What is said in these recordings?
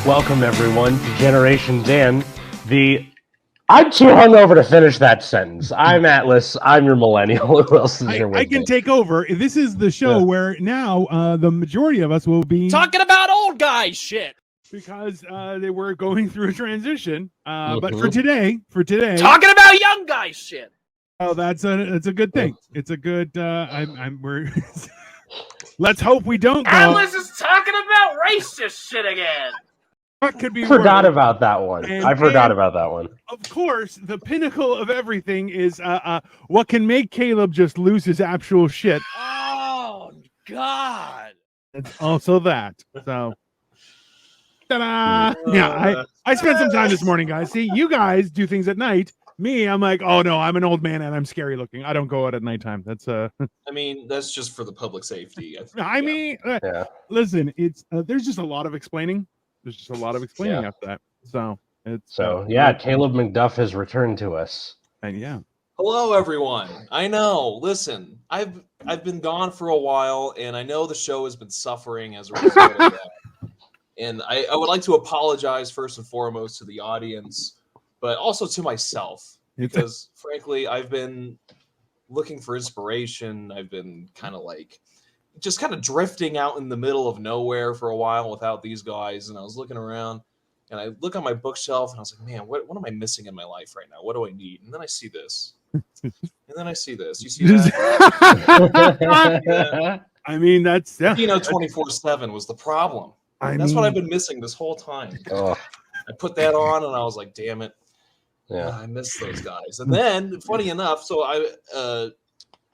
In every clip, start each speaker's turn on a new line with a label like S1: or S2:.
S1: Welcome, everyone, to Generation Dan. I'm too hungover to finish that sentence. I'm Atlas. I'm your millennial. Who else is here with
S2: I can
S1: me?
S2: take over. This is the show where now the majority of us will be
S3: talking about old guy shit
S2: because they were going through a transition. But for today,
S3: talking about young guy shit.
S2: Oh, that's a good thing. It's a good. We're. Let's hope we don't go.
S3: Atlas is talking about racist shit again.
S2: What could be
S1: Forgot
S2: worse?
S1: about that one.
S2: And-
S1: I forgot
S2: and-
S1: about that one.
S2: Of course, the pinnacle of everything is what can make Caleb just lose his actual shit.
S3: Oh God!
S2: It's also that. So, ta-da! Yeah, I spent some time this morning, guys. See, you guys do things at night. Me, I'm like, oh no, I'm an old man and I'm scary looking. I don't go out at nighttime. That's
S4: I mean, that's just for the public safety.
S2: Listen, it's there's just a lot of explaining. There's just a lot of explaining after that. So it's
S1: Caleb McDuff has returned to us.
S2: And
S4: Hello, everyone. I know. Listen, I've been gone for a while, and I know the show has been suffering as a result of that. And I would like to apologize first and foremost to the audience, but also to myself, because frankly, I've been looking for inspiration. I've been kind of drifting out in the middle of nowhere for a while without these guys. And I was looking around and I look on my bookshelf and I was like, man, what am I missing in my life right now? What do I need? And then I see this. You see that? Yeah.
S2: I mean, that's
S4: Dino 24/7 was the problem. That's what I've been missing this whole time.
S1: Oh.
S4: I put that on and I was like, damn it.
S1: Yeah.
S4: I miss those guys. And then, funny enough, so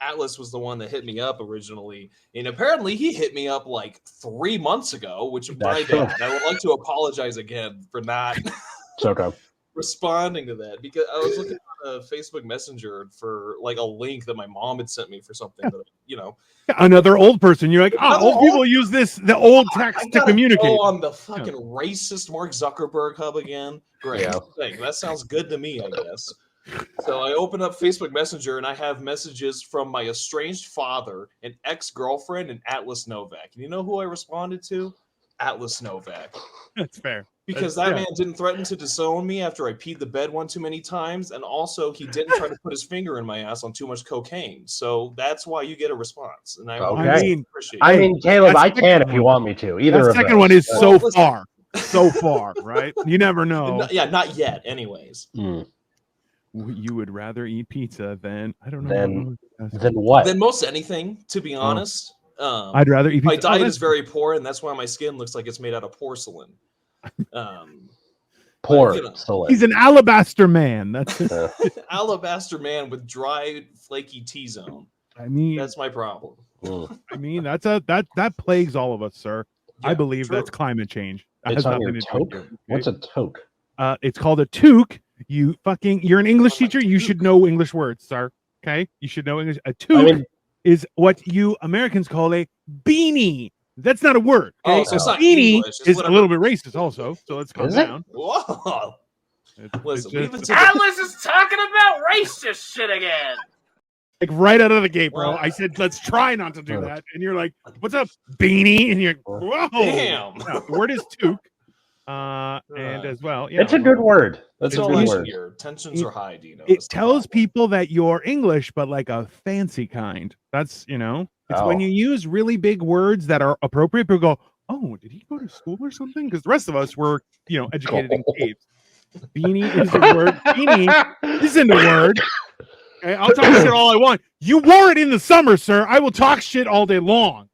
S4: Atlas was the one that hit me up originally, and apparently he hit me up like 3 months ago, which my bad. I would like to apologize again for not responding to that, because I was looking on Facebook Messenger for like a link that my mom had sent me for something that
S2: another old person. You're like, old people use the old text to communicate.
S4: Go on the fucking racist Mark Zuckerberg hub again. Great. That sounds good to me, I guess. So I open up Facebook Messenger and I have messages from my estranged father, an ex-girlfriend, and Atlas Novak. And you know who I responded to? Atlas Novak.
S2: That's fair.
S4: Because that man didn't threaten to disown me after I peed the bed one too many times, and also he didn't try to put his finger in my ass on too much cocaine. So that's why you get a response. And I appreciate it.
S1: Caleb, I can if you want me to. Either
S2: the second one is so far, right? You never know.
S4: Not yet. Anyways.
S2: You would rather eat pizza than
S1: Than what?
S4: Than most anything, to be honest.
S2: I'd rather eat pizza.
S4: My diet is very poor, and that's why my skin looks like it's made out of porcelain.
S1: Porcelain.
S2: He's an alabaster man. That's
S4: alabaster man with dry, flaky T-zone.
S2: I mean,
S4: that's my problem.
S2: I mean, that plagues all of us, sir. I believe that's climate change. That
S1: it's
S2: has
S1: on
S2: nothing
S1: your
S2: to do with
S1: toque?
S2: it, okay?
S1: What's a toque?
S2: It's called a toque. You're an English teacher. You should know English words, sir. Okay, you should know English. A toque is what you Americans call a beanie. That's not a word. Okay?
S4: So it's not
S2: beanie
S4: English.
S2: is a little bit racist, also. So let's calm down.
S4: Whoa! Listen,
S3: Atlas is talking about racist shit again.
S2: Like right out of the gate, bro. I said, let's try not to do that, and you're like, "What's up, beanie?" And you're, "Whoa!"
S4: Damn.
S2: The word is toque. And as well,
S1: it's a good word. That's
S4: a
S1: good word.
S4: Your tensions are high, Dino.
S2: It tells people that you're English, but like a fancy kind. That's it's when you use really big words that are appropriate. People go, "Oh, did he go to school or something?" Because the rest of us were, educated in caves. Beanie is the word. Beanie isn't a word. Okay, I'll talk shit all I want. You wore it in the summer, sir. I will talk shit all day long.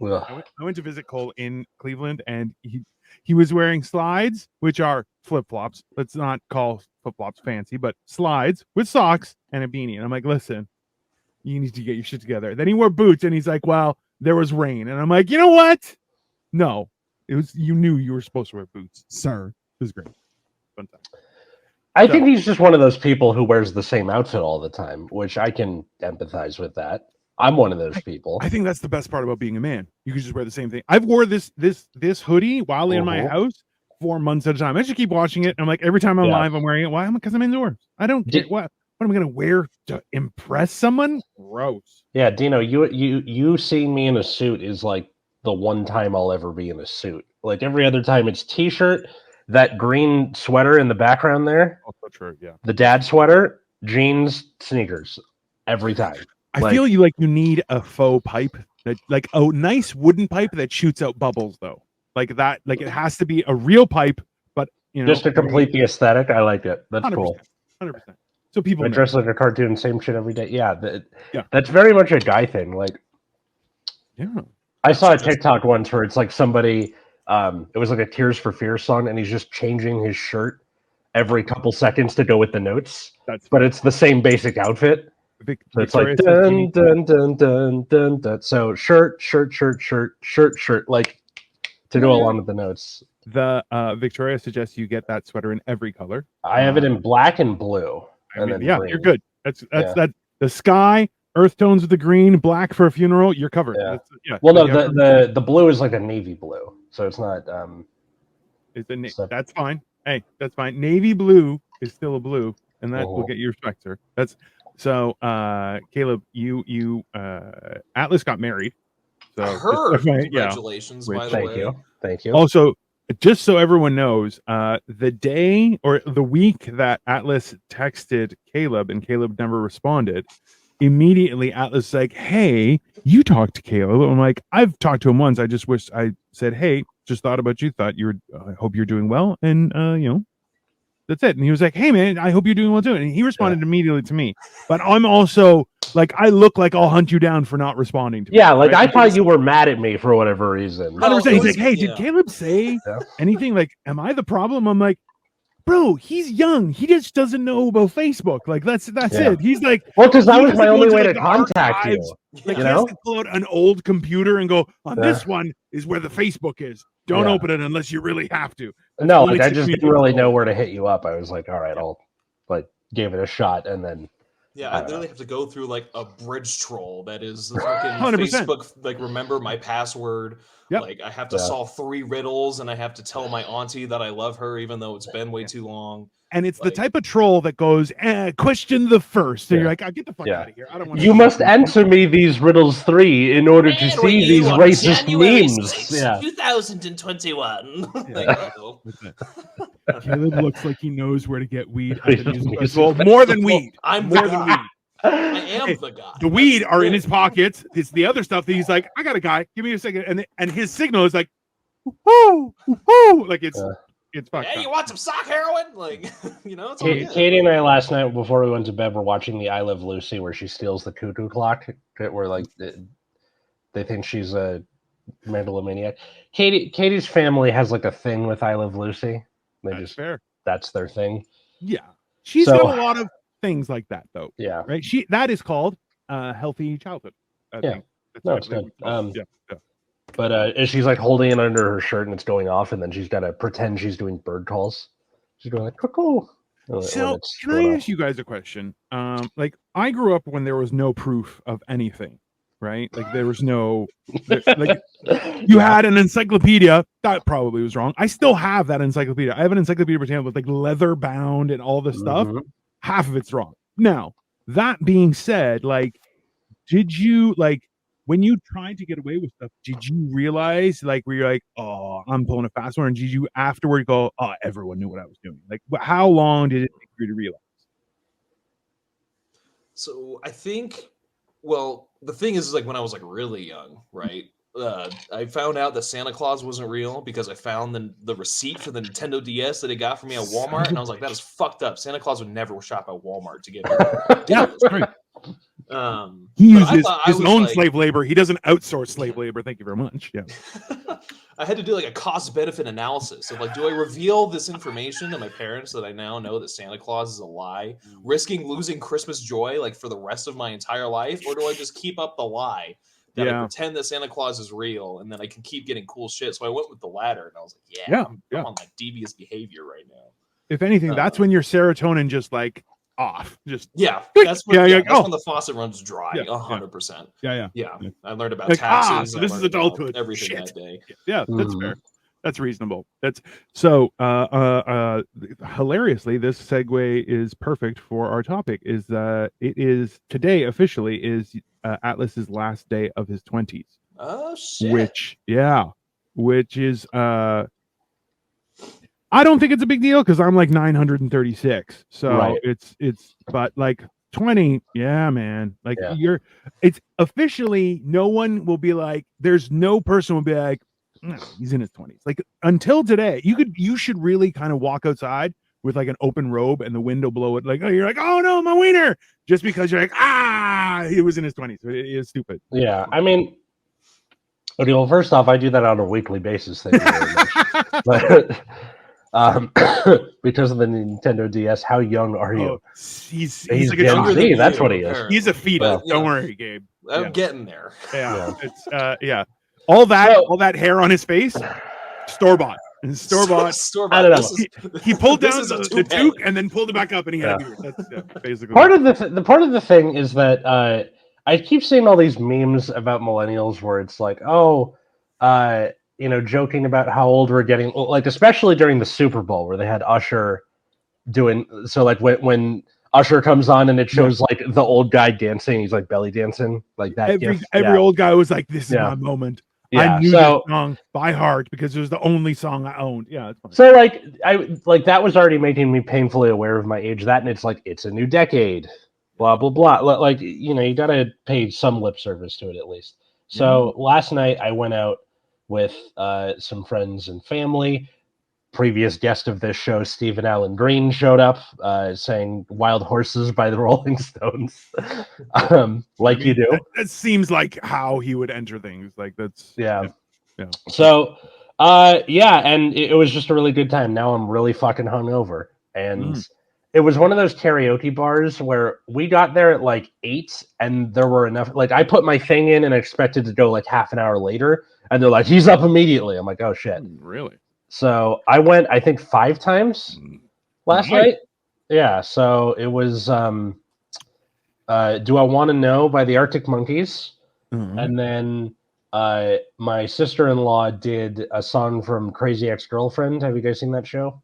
S2: I went to visit Cole in Cleveland, and he was wearing slides, which are flip-flops. Let's not call flip-flops fancy, but slides with socks and a beanie. And I'm like, listen, you need to get your shit together. Then he wore boots, and he's like, well, there was rain. And I'm like, you know what? No. You knew you were supposed to wear boots, sir. It was great. Fun time.
S1: I think he's just one of those people who wears the same outfit all the time, which I can empathize with that. I'm one of those people.
S2: I think that's the best part about being a man. You can just wear the same thing. I've wore this hoodie while in my house 4 months at a time. I just keep watching it. I'm like, every time I'm live, I'm wearing it. Why? Because I'm indoors. I don't get what am I going to wear to impress someone? Gross.
S1: Yeah, Dino, you seeing me in a suit is like the one time I'll ever be in a suit. Like every other time, it's t-shirt, that green sweater in the background there,
S2: Also true. Yeah.
S1: the dad sweater, jeans, sneakers, every time.
S2: I feel you need a faux pipe that like a nice wooden pipe that shoots out bubbles though. Like that, like it has to be a real pipe, but
S1: just to complete the aesthetic. I like it. That's
S2: 100%,
S1: cool.
S2: 100%. So people
S1: I
S2: know.
S1: dress like a cartoon, same shit every day. Yeah,
S2: Yeah.
S1: that's very much a guy thing. Like,
S2: Yeah.
S1: I saw a TikTok once where it's like somebody, it was like a Tears for Fears song, and he's just changing his shirt every couple seconds to go with the notes. But it's the same basic outfit. So it's like dun dun dun dun dun dun. So shirt, like to go along with the notes.
S2: The Victoria suggests you get that sweater in every color.
S1: I have it in black and blue. And then green.
S2: You're good. That's that. The sky, earth tones with the green, black for a funeral. You're covered.
S1: Yeah. Well, no, the blue is like a navy blue, so it's not.
S2: That's fine. Hey, that's fine. Navy blue is still a blue, and that will get you respect, sir. That's so. Caleb, you Atlas got married. So
S4: I heard. Congratulations, by the way.
S1: Thank you.
S2: Also, just so everyone knows, the day or the week that Atlas texted Caleb and Caleb never responded, immediately Atlas was like, "Hey, you talked to Caleb." I'm like, "I've talked to him once. I just wish I said, hey, just thought about you. Thought you're. I hope you're doing well, and that's it." And he was like, "Hey, man, I hope you're doing well too." And he responded immediately to me. But I'm also like, I look like I'll hunt you down for not responding to me.
S1: Yeah, like right? I thought you were mad at me for whatever reason.
S2: 100%. He's like, "Hey, did Caleb say anything? Like, am I the problem?" I'm like, "Bro, he's young. He just doesn't know about Facebook. Like, that's it." He's like,
S1: "Well, because that was my only way to contact you."
S2: Like, he has to pull out an old computer and go, "On this one is where the Facebook is. Don't open it unless you really have to."
S1: No, like I just didn't really know where to hit you up. I was like, "All right, I'll give it a shot," and then.
S4: Yeah, I literally have to go through like a bridge troll that is the fucking Facebook, like remember my password. Yep. Like I have to solve 3 riddles and I have to tell my auntie that I love her even though it's been way too long.
S2: And it's the type of troll that goes, question the first. And you're like, get the fuck out of here. I don't want
S1: You must answer me these riddles 3 in order to see these racist memes.
S3: 6, 2021.
S2: Caleb looks like he knows where to get weed at the music festival. More than weed.
S4: I'm more than weed. I am the guy.
S2: The weed are in his pockets. It's the other stuff that he's like, "I got a guy. Give me a second." And his signal is like, "Whoo, whoo!" Like it's fucked up.
S4: You want some sock heroin? Like, it's
S1: Katie and I last night before we went to bed were watching the I Love Lucy where she steals the cuckoo clock. Where like they think she's a megalomaniac. Katie's family has like a thing with I Love Lucy.
S2: That's fair.
S1: That's their thing.
S2: Yeah, she's got a lot of things like that though.
S1: Yeah,
S2: right. That is called healthy childhood. I think.
S1: No, it's good. But she's like holding it under her shirt and it's going off, and then she's got to pretend she's doing bird calls. She's going like cuckoo.
S2: So can I ask you guys a question? Like I grew up when there was no proof of anything, right? Like there was no, like you had an encyclopedia that probably was wrong. I still have that encyclopedia. I have an Encyclopedia Britannica with like leather bound and all this stuff. Half of it's wrong. Now that being said, like, did you like? When you tried to get away with stuff, did you realize, like, were you like, "Oh, I'm pulling a fast one," or did you afterward go, "Oh, everyone knew what I was doing"? Like, how long did it take you to realize?
S4: So I think, well, the thing is like when I was like really young, right? I found out that Santa Claus wasn't real because I found the receipt for the Nintendo DS that he got for me at Walmart, and I was like, "That is fucked up. Santa Claus would never shop at Walmart to get me."
S2: Yeah, that's great.
S4: He
S2: uses his own slave labor. He doesn't outsource slave labor. Thank you very much. Yeah.
S4: I had to do like a cost benefit analysis of like, do I reveal this information to my parents that I now know that Santa Claus is a lie, risking losing Christmas joy like for the rest of my entire life, or do I just keep up the lie that I pretend that Santa Claus is real and then I can keep getting cool shit? So I went with the latter, and I was like, I'm on like devious behavior right now.
S2: If anything, that's when your serotonin just like off. Just
S4: that's when the faucet runs dry. 100%. Yeah. I learned about taxes.
S2: So this is adulthood.
S4: Everything that day.
S2: Yeah, that's fair. That's reasonable. That's so. Hilariously, this segue is perfect for our topic. Is it is today officially is Atlas's last day of his 20s.
S4: Oh shit!
S2: Which which is I don't think it's a big deal because I'm like 936. So
S1: Right.
S2: it's but like 20, yeah, man. Like it's officially no one will be like, there's no person will be like, no, he's in his 20s. Like until today, you should really kind of walk outside with like an open robe and the wind will blow it. Like, oh, you're like, oh no, my wiener, just because you're like, he was in his 20s. It is stupid.
S1: Yeah, I mean, okay, well, first off, I do that on a weekly basis. Thank you very much. But because of the Nintendo DS, how young are you?
S2: Oh, he's
S1: He's
S2: like a
S1: Gen
S4: Younger
S1: Z.
S4: than
S1: That's
S4: you,
S1: what he is.
S4: apparently.
S2: He's a fetus.
S4: But, you
S2: Don't
S4: know,
S2: worry, Gabe.
S4: I'm getting there.
S2: Yeah, it's all that hair on his face, store bought.
S4: Store bought.
S1: I don't know.
S2: He pulled
S4: this
S2: down
S4: is
S2: the toque and then pulled it back up, and he had a beard. That's basically
S1: part of the part of the thing is that I keep seeing all these memes about millennials where it's like, joking about how old we're getting, like especially during the Super Bowl where they had Usher doing so, like when Usher comes on and it shows like the old guy dancing, he's like belly dancing, like that.
S2: Every old guy was like, "This is my moment."
S1: Yeah,
S2: I knew this song by heart because it was the only song I owned. Yeah, it's fine.
S1: So I that was already making me painfully aware of my age. That, and it's like it's a new decade, blah blah blah. Like you gotta pay some lip service to it at least. So last night I went out with some friends and family. Previous guest of this show, Stephen Allen Green, showed up, sang "Wild Horses" by the Rolling Stones, you do.
S2: That seems like how he would enter things. Like that's
S1: yeah. So, and it was just a really good time. Now I'm really fucking hungover, and it was one of those karaoke bars where we got there at like 8, and there were enough. Like I put my thing in and expected to go like half an hour later, and they're like, "He's up immediately." I'm like, "Oh shit!"
S2: Really?
S1: So I went, I think 5 times last night. Yeah. So it was "Do I Want to Know" by the Arctic Monkeys, and then my sister-in-law did a song from Crazy Ex-Girlfriend. Have you guys seen that show?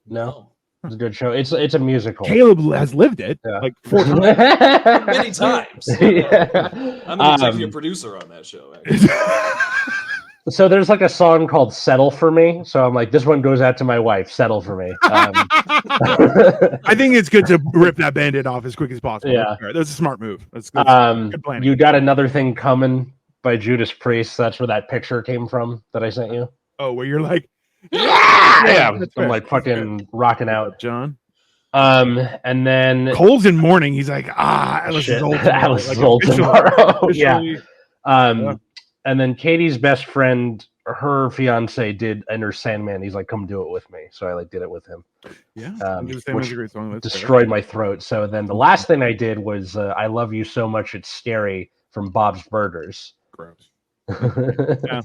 S1: No. It's a good show. It's a musical.
S2: Caleb has lived it like 4 times.
S4: Many times.
S1: Yeah.
S4: I'm an executive producer on that show.
S1: So there's like a song called "Settle for Me." So I'm like, this one goes out to my wife. Settle for me.
S2: I think it's good to rip that Band-Aid off as quick as possible.
S1: Yeah,
S2: that's a smart move. That's good planning.
S1: You Got Another Thing Coming by Judas Priest. That's where that picture came from that I sent you.
S2: Oh, where you're like,
S1: yeah, I'm like fucking rocking out,
S2: John.
S1: And then
S2: Cole's in mourning. He's like, Alice is old tomorrow.
S1: Alice is old tomorrow. Yeah.
S2: Yeah.
S1: And then Katie's best friend, her fiance, did Enter Sandman. He's like, "Come do it with me." So I like did it with him.
S2: Yeah,
S1: which a great song. Destroyed my throat. So then the last thing I did was "I Love You So Much It's Scary" from Bob's Burgers.
S2: Gross. Yeah.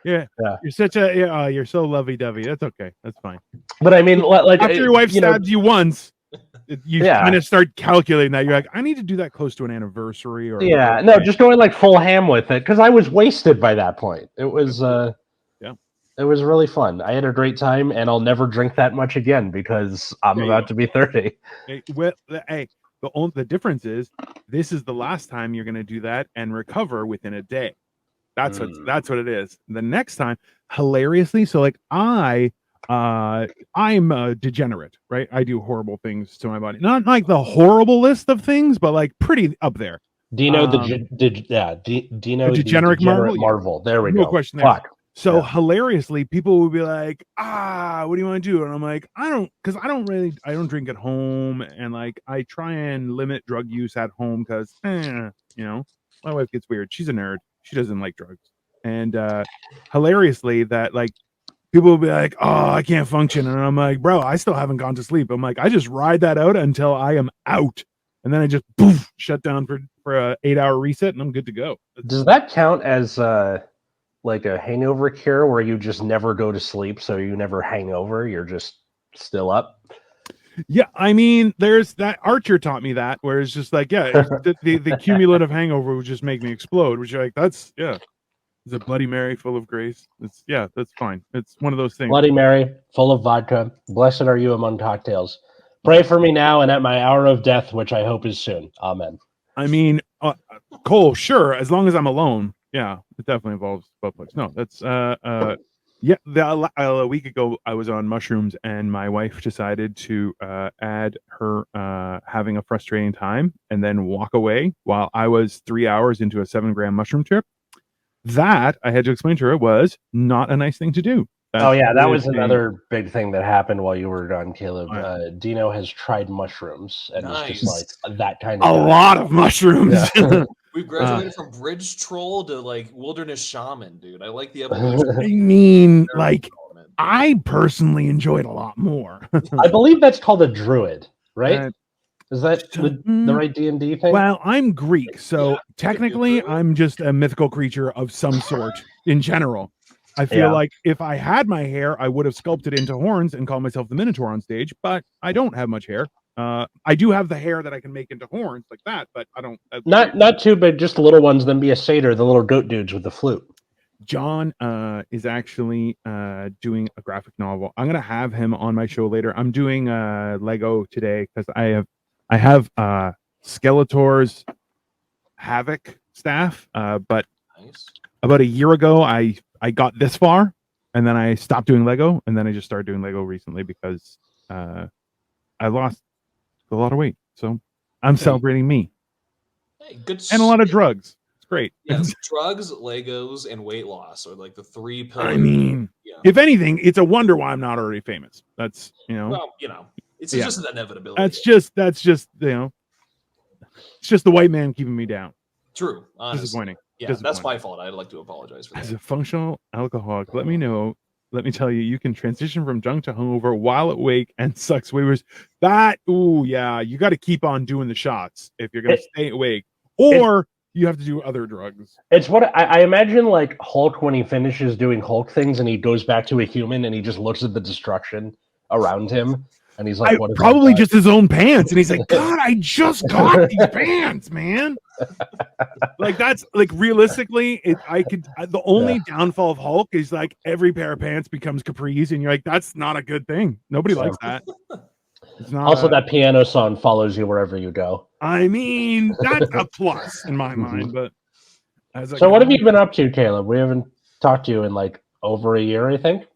S2: You're such a you're so lovey-dovey. That's okay. That's fine.
S1: But I mean, like
S2: after your wife stabs you once, you kind of start calculating that. You're like, I need to do that close to an anniversary, or
S1: just going like full ham with it because I was wasted by that point. It was it was really fun. I had a great time, and I'll never drink that much again because I'm about to be 30.
S2: The difference is this is the last time you're going to do that and recover within a day. That's what it is. The next time, hilariously, so like I'm a degenerate, right? I do horrible things to my body. Not like the horrible list of things, but like pretty up there.
S1: Dino, Dino,
S2: the degenerate
S1: Marvel. There we go.
S2: No question there.
S1: Fuck.
S2: So hilariously, people will be like, what do you want to do? And I'm like, I don't drink at home. And like, I try and limit drug use at home because, my wife gets weird. She's a nerd. She doesn't like drugs. And hilariously, that like, people will be like, I can't function. And I'm like, bro, I still haven't gone to sleep. I'm like, I just ride that out until I am out. And then I just shut down for a 8-hour reset and I'm good to go.
S1: Does that count as like a hangover cure where you just never go to sleep, so you never hang over, you're just still up?
S2: Yeah, I mean, there's that. Archer taught me that, where it's just like, the cumulative hangover would just make me explode, which you're like, it's a Bloody Mary full of grace. That's fine. It's one of those things.
S1: Bloody Mary full of vodka. Blessed are you among cocktails. Pray for me now and at my hour of death, which I hope is soon. Amen.
S2: I mean, Cole, sure, as long as I'm alone. Yeah, it definitely involves butt plugs. No, that's yeah. A week ago, I was on mushrooms, and my wife decided to add her having a frustrating time, and then walk away while I was 3 hours into a 7-gram mushroom trip. That I had to explain to her was not a nice thing to do.
S1: Oh yeah, that was
S2: is a-
S1: another big thing that happened while you were gone, Caleb.
S2: Wow.
S1: Dino has tried mushrooms and is just like
S4: Nice.
S1: that kind
S2: a
S1: of guy.
S2: lot of mushrooms.
S1: Yeah.
S4: We've graduated from bridge troll to like wilderness shaman, dude. I like the evolution.
S2: I mean,
S4: Their
S2: like,
S4: development.
S2: I personally enjoyed a lot more.
S1: I believe that's called a druid, right?
S2: Uh,
S1: Is that the right D&D thing?
S2: Well, I'm Greek, so
S4: Yeah,
S2: technically
S4: druid.
S2: I'm just a mythical creature of some sort in general. I feel
S1: Yeah.
S2: like if I had my hair, I would have sculpted into horns and called myself the Minotaur on stage, but I don't have much hair. I do have the hair that I can make into horns like that, but I don't.
S1: Not too big, just the little ones. Then be a satyr, the little goat dudes with the flute.
S2: John is actually doing a graphic novel. I'm gonna have him on my show later. I'm doing Lego today because I have Skeletor's Havoc staff, but
S4: Nice.
S2: about a year ago I got this far, and then I stopped doing Lego, and then I just started doing Lego recently because I lost a lot of weight, so I'm celebrating me
S4: Hey, good
S2: and a lot of
S4: shit.
S2: drugs. It's great.
S4: Yes, drugs, Legos, and weight loss are like the three pillars.
S2: I mean,
S4: Yeah.
S2: if anything, it's a wonder why I'm not already famous. That's
S4: Well, it's just an inevitability.
S2: that's just it's just the white man keeping me down.
S4: True. Honestly.
S2: Disappointing.
S4: Yeah,
S2: Disappointing.
S4: that's my fault. I'd like to apologize for
S2: As
S4: that.
S2: a functional alcoholic, let me know. Let me tell you, you can transition from drunk to hungover while awake and sucks waivers. That, ooh, yeah, you got to keep on doing the shots if you're going to stay awake, or you have to do other drugs.
S1: It's what I imagine like Hulk when he finishes doing Hulk things and he goes back to a human and he just looks at the destruction around him and he's like, "What is
S2: probably just his own pants?" And he's like, "God, I just got these pants, man." Like that's like realistically, the only downfall of Hulk is like every pair of pants becomes capris, and you're like, that's not a good thing. Nobody likes that. It's not
S1: also that piano song follows you wherever you go.
S2: I mean, that's a plus in my mind. But
S1: so, what have you been up to, Caleb? We haven't talked to you in like over a year, I think.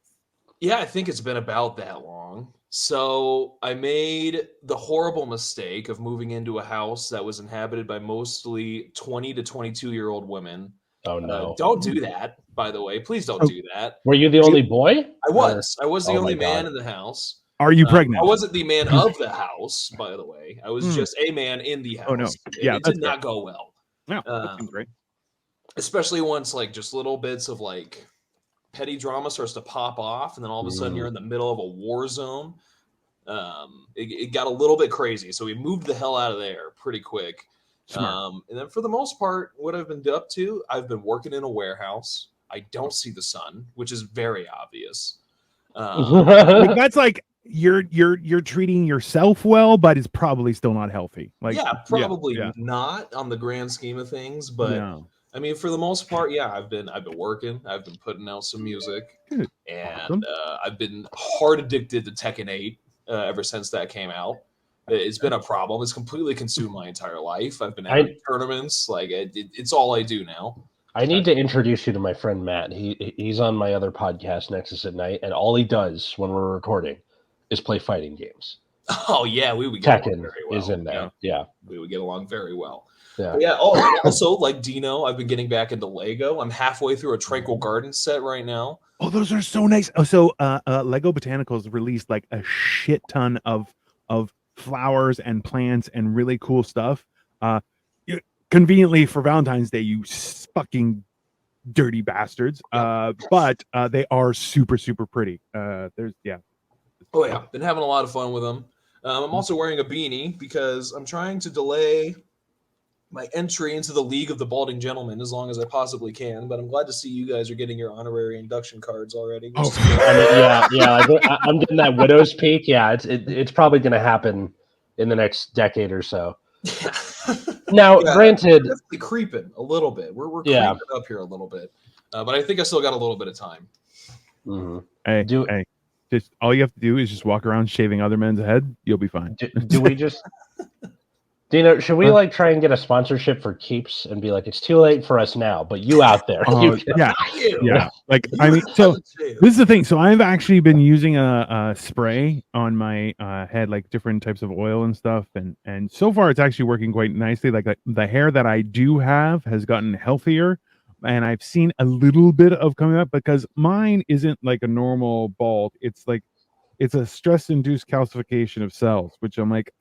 S4: Yeah, I think it's been about that long. So I made the horrible mistake of moving into a house that was inhabited by mostly 20 to 22-year-old women.
S1: Oh no!
S4: Don't do that, by the way. Please don't do that.
S1: Were you the only boy?
S4: I was. I was the
S1: Oh
S4: only
S1: my
S4: man
S1: God.
S4: in the house.
S2: Are you pregnant?
S4: I wasn't the man of the house, by the way. I was just a man in the house.
S2: Oh, no. Yeah,
S4: it did not go well.
S2: Yeah, that seems great.
S4: Especially once like just little bits of like petty drama starts to pop off, and then all of a sudden you're in the middle of a war zone. It got a little bit crazy, so we moved the hell out of there pretty quick. And then for the most part, what I've been up to, I've been working in a warehouse. I don't see the sun, which is very obvious.
S2: Like, that's like you're treating yourself well, but it's probably still not healthy. Like,
S4: yeah, probably not on the grand scheme of things, but I mean, for the most part, yeah, I've been working. I've been putting out some music, and I've been hard addicted to Tekken 8 ever since that came out. It's been a problem. It's completely consumed my entire life. I've been at tournaments. Like it's all I do now.
S1: I need to introduce you to my friend Matt. He's on my other podcast, Nexus at Night, and all he does when we're recording is play fighting games.
S4: Oh yeah, we would get along
S1: Tekken
S4: very well.
S1: is in there. Yeah,
S4: we would get along very well.
S1: Yeah.
S4: But yeah. Also, like Dino, I've been getting back into Lego. I'm halfway through a Tranquil Garden set right now.
S2: Oh, those are so nice. Oh, so Lego Botanicals released like a shit ton of flowers and plants and really cool stuff. Conveniently for Valentine's Day, you fucking dirty bastards. But they are super, super pretty. Oh
S4: yeah, been having a lot of fun with them. I'm also wearing a beanie because I'm trying to delay my entry into the League of the Balding Gentlemen as long as I possibly can. But I'm glad to see you guys are getting your honorary induction cards already.
S1: I'm getting that Widow's Peak. Yeah, it's probably going to happen in the next decade or so.
S4: Yeah.
S1: Now, granted,
S4: we're definitely creeping a little bit. We're creeping up here a little bit, but I think I still got a little bit of time.
S1: Mm-hmm.
S2: Hey, just all you have to do is just walk around shaving other men's head. You'll be fine.
S1: Do we just Dino, should we like try and get a sponsorship for Keeps and be like, it's too late for us now, but you out there,
S2: Oh,
S1: you can-
S2: yeah.
S4: Not you.
S2: Yeah. Like,
S4: You
S2: I mean, so
S4: haven't too.
S2: this is the thing. So I've actually been using a spray on my head, like different types of oil and stuff, and so far it's actually working quite nicely. Like the hair that I do have has gotten healthier, and I've seen a little bit of coming up because mine isn't like a normal bald. It's like it's a stress-induced calcification of cells, which I'm like,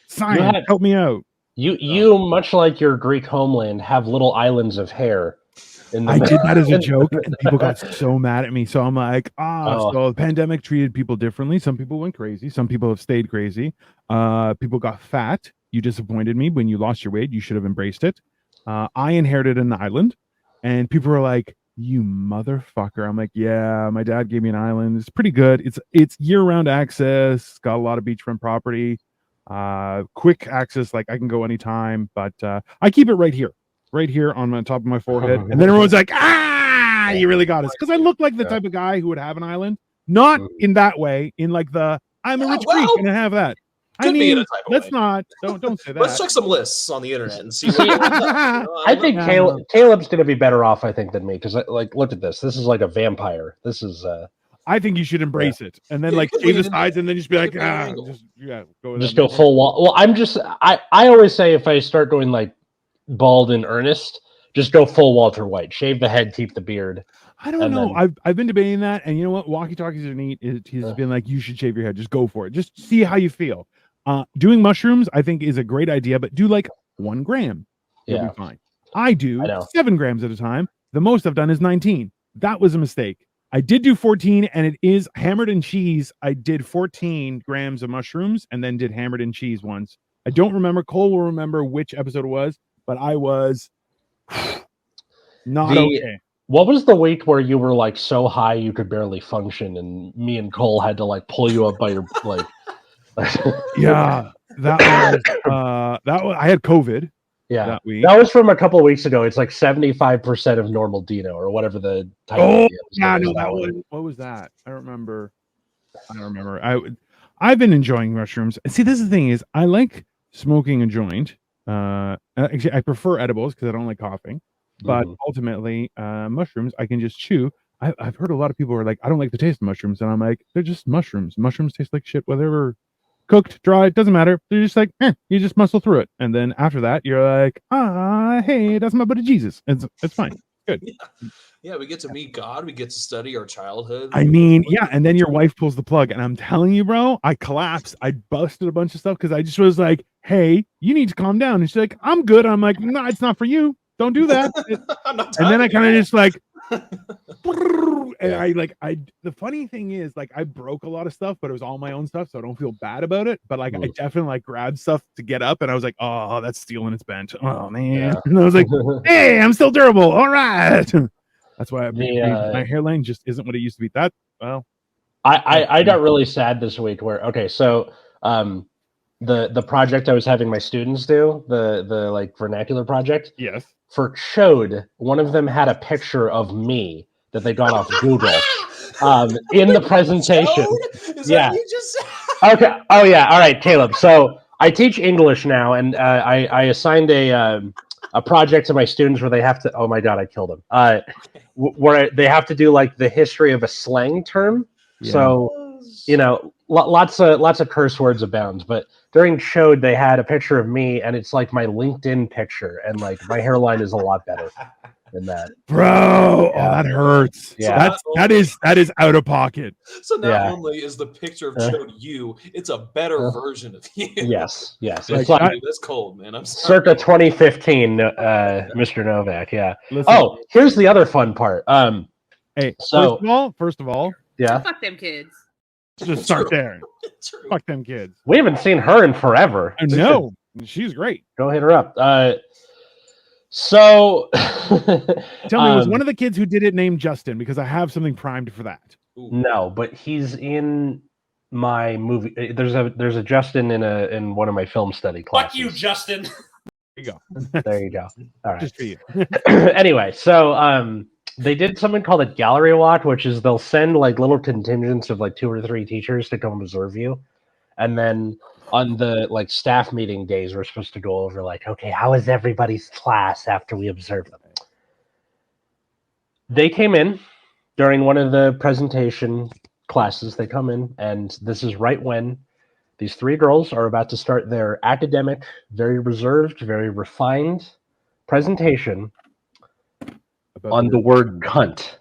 S2: science,
S1: had-
S2: help me out.
S1: you much like your Greek homeland, have little islands of hair. In the
S2: I did that as a
S1: in-
S2: joke, and people got so mad at me. So I'm like,
S1: Oh.
S2: so the pandemic treated people differently. Some people went crazy. Some people have stayed crazy. People got fat. You disappointed me when you lost your weight. You should have embraced it. I inherited an island, and people were like, "You motherfucker!" I'm like, "Yeah, my dad gave me an island. It's pretty good. It's year-round access. Got a lot of beachfront property. Quick access. Like I can go anytime, but I keep it right here on my top of my forehead." And then everyone's like, you really got us. Because I look like the type of guy who would have an island. Not in that way, in like the I'm a rich freak and I have that. I
S4: Could be in
S2: mean,
S4: a type of
S2: let's
S4: way.
S2: not don't say that.
S4: Let's check some lists on the internet and see. What you know,
S1: I think
S2: Yeah.
S1: Caleb's going to be better off, I think, than me because, like, look at this. This is like a vampire. This is
S2: I think you should embrace it and then
S4: Yeah,
S2: like
S4: you could
S2: shave the
S4: lean into
S2: sides
S4: it.
S2: and then just be like,
S4: Could be an angle.
S2: go with
S1: just
S2: that
S1: go full wall. Well, I always say if I start going like bald in earnest, just go full Walter White. Shave the head, keep the beard.
S2: I don't
S1: And
S2: know.
S1: then-
S2: I've been debating that, and you know what? Walkie talkies are neat. He's been like, you should shave your head. Just go for it. Just see how you feel. Doing mushrooms, I think, is a great idea, but do like 1 gram. You'll
S1: Yeah.
S2: be fine. I do
S1: I know.
S2: 7 grams at a time. The most I've done is 19. That was a mistake. I did do 14, and it is hammered and cheese. I did 14 grams of mushrooms and then did hammered and cheese once. I don't remember. Cole will remember which episode it was, but I was not okay.
S1: What was the weight where you were like so high you could barely function, and me and Cole had to like pull you up by your like?
S2: Yeah, that was I had COVID.
S1: Yeah,
S2: that week.
S1: That was from a couple of weeks ago. It's like 75% of normal Dino or whatever the title.
S2: Oh,
S1: of the
S2: yeah,
S1: episode
S2: no,
S1: is
S2: that
S1: way.
S2: one. What was that? I don't remember. I've been enjoying mushrooms. See, this is the thing is I like smoking a joint. Actually, I prefer edibles because I don't like coughing. But ultimately, mushrooms I can just chew. I've heard a lot of people are like, I don't like the taste of mushrooms, and I'm like, they're just mushrooms. Mushrooms taste like shit, whether cooked, dry, it doesn't matter. They're just like, you just muscle through it, and then after that, you're like, hey, that's my buddy Jesus. It's fine. Good.
S4: Yeah, we get to meet God. We get to study our childhood.
S2: I mean, yeah, and then your wife pulls the plug, and I'm telling you, bro, I collapsed. I busted a bunch of stuff because I just was like, "Hey, you need to calm down." And she's like, "I'm good." I'm like, "No, it's not for you. Don't do that." And then I kind of just like, and I the funny thing is, like, I broke a lot of stuff, but it was all my own stuff, so I don't feel bad about it. But like, I definitely like grabbed stuff to get up, and I was like, "Oh, that's steel and it's bent." Oh man,
S1: Yeah.
S2: and I was like, "Hey, I'm still durable. All right." That's why my hairline just isn't what it used to be. That well,
S1: I got really sad this week. So the project I was having my students do, the like vernacular project.
S2: Yes.
S1: For Chode, one of them had a picture of me that they got off Google in the presentation.
S4: Is that what you just said?
S1: Okay. Oh yeah. All right, Caleb. So I teach English now, and I assigned a project to my students where they have to. Oh my god, I killed him. Where they have to do like the history of a slang term.
S2: Yeah.
S1: So lots of curse words abound. But during Chode, they had a picture of me, and it's like my LinkedIn picture, and like my hairline is a lot better than that.
S2: Bro,
S1: Yeah.
S2: oh, that hurts.
S1: Yeah.
S2: That is out of pocket.
S4: So not
S1: Yeah.
S4: only is the picture of Chode you, it's a better version of you.
S1: Yes.
S2: Like,
S1: It's like
S4: That's cold, man. I'm sorry.
S1: circa 2015, Mr. Novak. Yeah.
S2: Listen,
S1: Oh, here's the other fun part.
S2: hey,
S1: so-
S2: first of all,
S1: Yeah.
S5: Fuck them kids.
S2: just start there.
S4: True.
S2: Fuck them kids.
S1: We haven't seen her in forever.
S2: I know. She's great.
S1: Go hit her up. So
S2: Tell me, was one of the kids who did it named Justin? Because I have something primed for that.
S1: No, but he's in my movie. There's a Justin in one of my film study classes.
S3: Fuck you, Justin.
S2: There you go.
S1: There you go. All right.
S2: Just for you.
S1: Anyway, so they did something called a gallery walk, which is they'll send like little contingents of like 2 or 3 teachers to come observe you, and then on the like staff meeting days, we're supposed to go over like, okay, how is everybody's class after we observe them? They came in during one of the presentation classes. They come in, and this is right when these three girls are about to start their academic, very reserved, very refined presentation on the word cunt.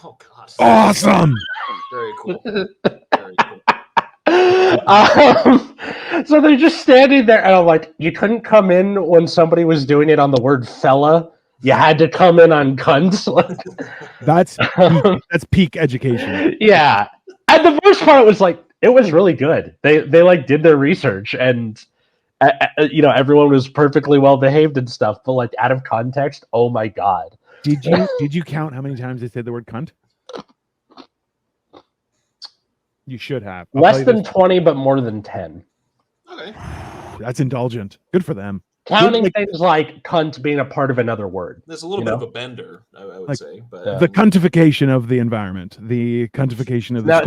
S4: Oh God!
S2: Awesome.
S4: Very cool. Very cool.
S1: So they're just standing there, and I'm like, you couldn't come in when somebody was doing it on the word fella. You had to come in on cunts.
S2: That's peak education.
S1: Yeah, and the worst part was like it was really good. They like did their research, and everyone was perfectly well behaved and stuff. But like out of context, oh my god!
S2: Did you count how many times they said the word cunt? You should have.
S1: Less than 20, but more than 10.
S4: Okay.
S2: That's indulgent. Good for them.
S1: Counting things like cunt being a part of another word.
S4: There's a little bit of a bender, I would say. But
S2: the cuntification of the environment, the cuntification of the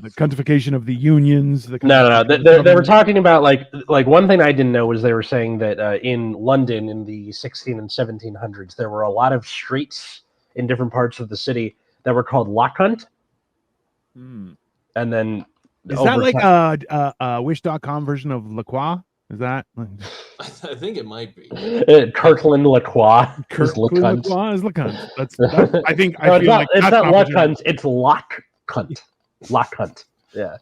S2: the cuntification of the unions. They
S1: were talking about like one thing I didn't know was they were saying that in London in the 16 and 1700s there were a lot of streets in different parts of the city that were called Lockhunt. And then
S2: is that like a Wish.com version of La Croix? Is that?
S4: I think it might be.
S1: Kirkland LaCroix.
S2: Kirkland LaCroix is LaCunt. That's I think
S1: no, I feel like it's not LaCunt. It's Lock Cunt. Lock Cunt. Yeah.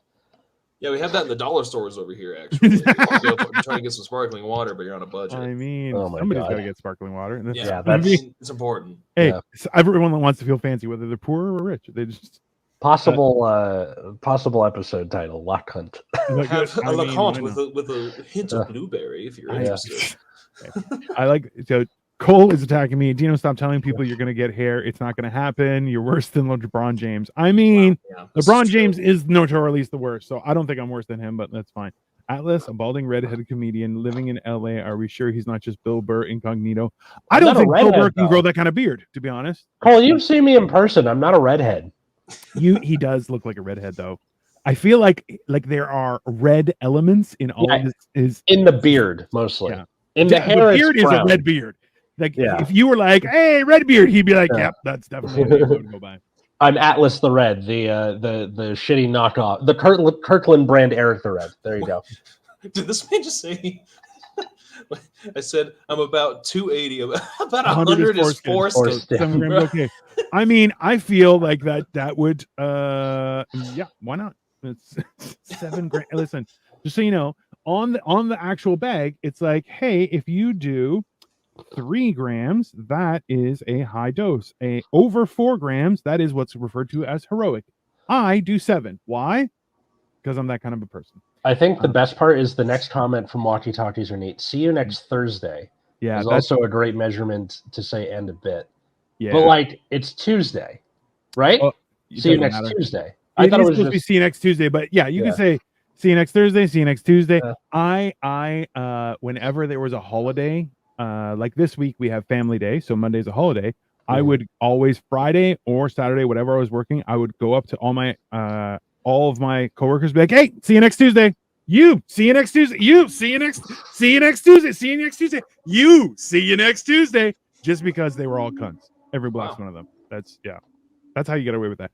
S4: Yeah, we have that in the dollar stores over here. Actually, you're trying to get some sparkling water, but you're on a budget.
S2: I mean, somebody's got to get sparkling water.
S4: Yeah, it's important.
S2: Hey, everyone that wants to feel fancy, whether they're poor or rich, they just.
S1: Possible episode title: Lock Hunt.
S4: Lock Hunt with a hint of blueberry if you're interested.
S2: I like so. Cole is attacking me. Dino, stop telling people you're going to get hair. It's not going to happen. You're worse than LeBron James. I mean, LeBron James is notoriously the worst, so I don't think I'm worse than him, but that's fine. Atlas, a balding redheaded comedian living in LA. Are we sure he's not just Bill Burr incognito? I don't think Bill Burr can grow that kind of beard, to be honest.
S1: Cole, you've seen me in person. I'm not a redhead.
S2: He does look like a redhead though. I feel like there are red elements in all of his
S1: in the beard mostly. Yeah. In the hair,
S2: the beard is a red beard. Like if you were like, "Hey, red beard," he'd be like, "Yep, that's definitely a name to go by."
S1: I'm Atlas the Red, the shitty knockoff, the Kirkland brand Eric the Red. There you go.
S4: Did this man just say? I said I'm about 280. About 100 is foreskin.
S2: 7 grams, okay. I mean, I feel like that would yeah, why not? It's 7 grams. Listen, just so you know, on the actual bag, it's like, hey, if you do 3 grams, that is a high dose. Over 4 grams, that is what's referred to as heroic. I do 7. Why? Because I'm that kind of a person.
S1: I think the best part is the next comment from Walkie Talkies are neat. See you next Thursday.
S2: Yeah,
S1: is also a great measurement to say end a bit.
S2: Yeah,
S1: but like it's Tuesday, right? See you next Tuesday.
S2: I thought it was supposed to be see you next Tuesday, but yeah, you can say see you next Thursday. See you next Tuesday. I whenever there was a holiday, like this week we have Family Day, so Monday's a holiday. I would always Friday or Saturday, whatever I was working, I would go up to all of my coworkers, be like, "Hey, see you next Tuesday. You see you next Tuesday. You see you next Tuesday. See you next Tuesday. You see you next Tuesday." Just because they were all cunts, every last one of them. That's how you get away with that.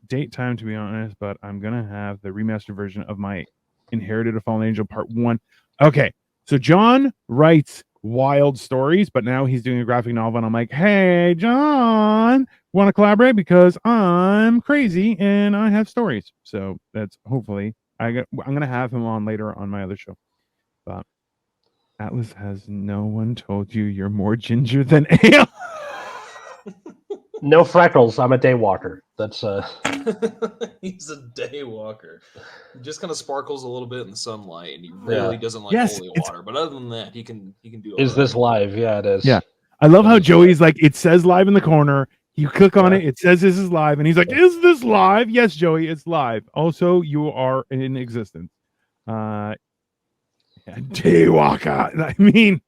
S2: Date time, to be honest, but I'm gonna have the remastered version of my Inherited a Fallen Angel Part 1. Okay, so John writes wild stories, but now he's doing a graphic novel, and I'm like, "Hey, John, want to collaborate because I'm crazy and I have stories." So that's hopefully I'm gonna have him on later on my other show. But Atlas, has no one told you you're more ginger than ale?
S1: No freckles. I'm a day walker. That's
S4: he's a day walker. He just kind of sparkles a little bit in the sunlight, and he really doesn't like holy water. But other than that, he can do.
S1: Is this live? Yeah, it is.
S2: Yeah, I love how Joey's like, it says live in the corner. You click on it, it says this is live, and he's like, "Is this live?" Yes, Joey, it's live. Also, you are in existence. Daywalker. I mean,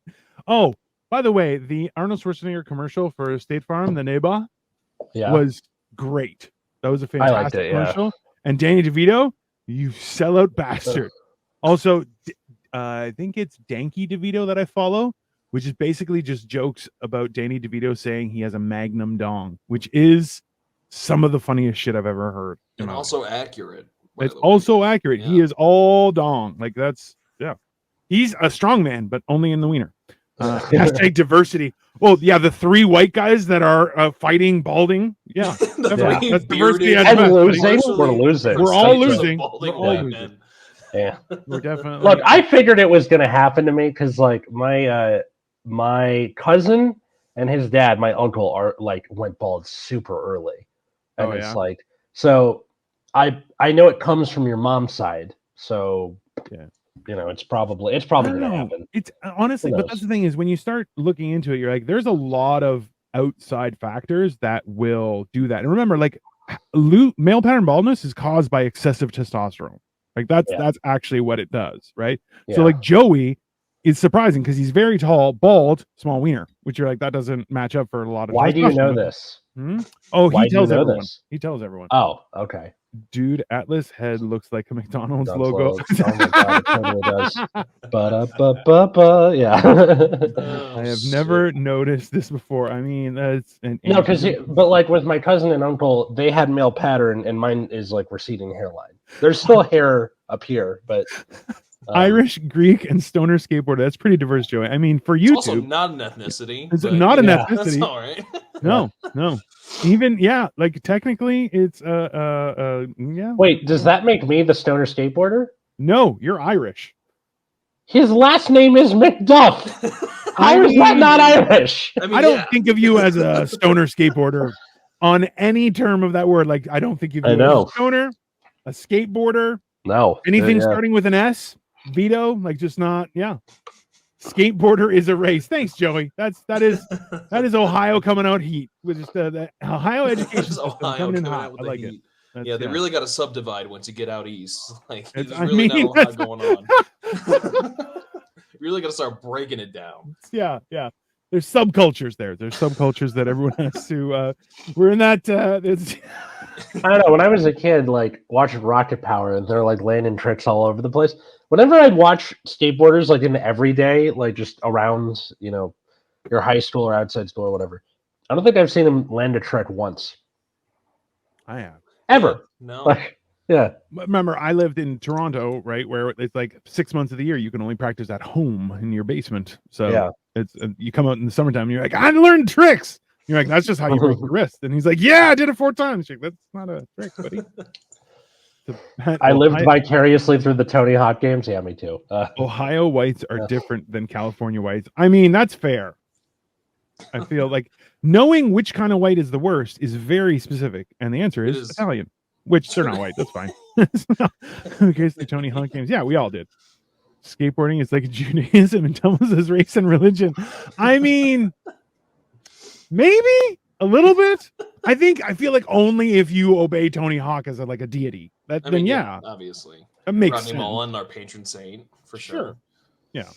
S2: oh, by the way, the Arnold Schwarzenegger commercial for State Farm, the neighbor, was great. That was a fantastic commercial. And Danny DeVito, you sellout bastard. Also, I think it's Danky DeVito that I follow, which is basically just jokes about Danny DeVito saying he has a Magnum dong, which is some of the funniest shit I've ever heard.
S4: And also accurate.
S2: It's also accurate.
S4: Yeah.
S2: He is all dong. Like that's he's a strong man, but only in the wiener. Hashtag diversity. Well, yeah, the 3 white guys that are fighting balding. Yeah, that's diversity at
S1: and
S2: best,
S1: losing. We're losing.
S2: We're all losing.
S4: We're
S2: all losing.
S1: Yeah,
S2: we're definitely.
S1: Look, I figured it was going to happen to me because, like, my cousin and his dad, my uncle, are like went bald super early, and it's like, so I know it comes from your mom's side, so
S2: yeah.
S1: You know, it's probably going to happen.
S2: It's honestly, but that's the thing is when you start looking into it, you're like, there's a lot of outside factors that will do that. And remember, like, male pattern baldness is caused by excessive testosterone. Like that's actually what it does, right? So like Joey is surprising because he's very tall, bald, small wiener, which you're like, that doesn't match up for a lot of.
S1: Why do you know this?
S2: Oh, he tells everyone. He tells everyone.
S1: Oh, okay.
S2: Dude, Atlas head looks like a McDonald's logo.
S1: Oh my god, it totally does. Ba-da-ba-ba-ba. Yeah.
S2: I have never noticed this before. I mean, that's
S1: no, but like with my cousin and uncle, they had male pattern, and mine is like receding hairline. There's still hair up here, but
S2: Irish, Greek, and stoner skateboarder. That's pretty diverse, Joey. I mean, for YouTube,
S4: it's also not an ethnicity.
S2: It's not an ethnicity.
S4: That's all right.
S2: No. Even like technically, it's yeah.
S1: Wait, does that make me the stoner skateboarder?
S2: No, you're Irish.
S1: His last name is McDuff. How is that not Irish?
S2: I don't think of you as a stoner skateboarder on any term of that word. Like, I don't think of you as a stoner, a skateboarder.
S1: No.
S2: Anything starting with an S, Vito, like just not. Yeah. Skateboarder is a race. Thanks, Joey. That is Ohio coming out heat with just the Ohio education system coming in hot. I like it.
S4: They really got to subdivide once you get out east. Like, there's really not a lot going on. You really got to start breaking it down.
S2: Yeah. There's subcultures there. There's subcultures that everyone has to. We're in that.
S1: I don't know. When I was a kid, like watching Rocket Power, and they're like landing tricks all over the place. Whenever I'd watch skateboarders, like in every day, like just around, your high school or outside school or whatever, I don't think I've seen them land a trick once.
S2: I have.
S1: Ever.
S4: No.
S1: Like, yeah.
S2: Remember, I lived in Toronto, right, where it's like 6 months of the year you can only practice at home in your basement. So it's you come out in the summertime and you're like, I learned tricks. You're like, that's just how you break your wrist. And he's like, yeah, I did it 4 times. Like, that's not a trick, buddy.
S1: I lived vicariously through the Tony Hawk games. Yeah, me too.
S2: Ohio whites are different than California whites. I mean, that's fair. I feel like knowing which kind of white is the worst is very specific. And the answer is Italian, which they're not white. That's fine. In case the Tony Hawk games. Yeah, we all did. Skateboarding is like Judaism and doubles as race and religion. I mean, maybe a little bit. I feel like only if you obey Tony Hawk as a deity.
S4: Obviously.
S2: That makes
S4: Rodney
S2: sense.
S4: Mullen, our patron saint, for sure.
S2: Yeah.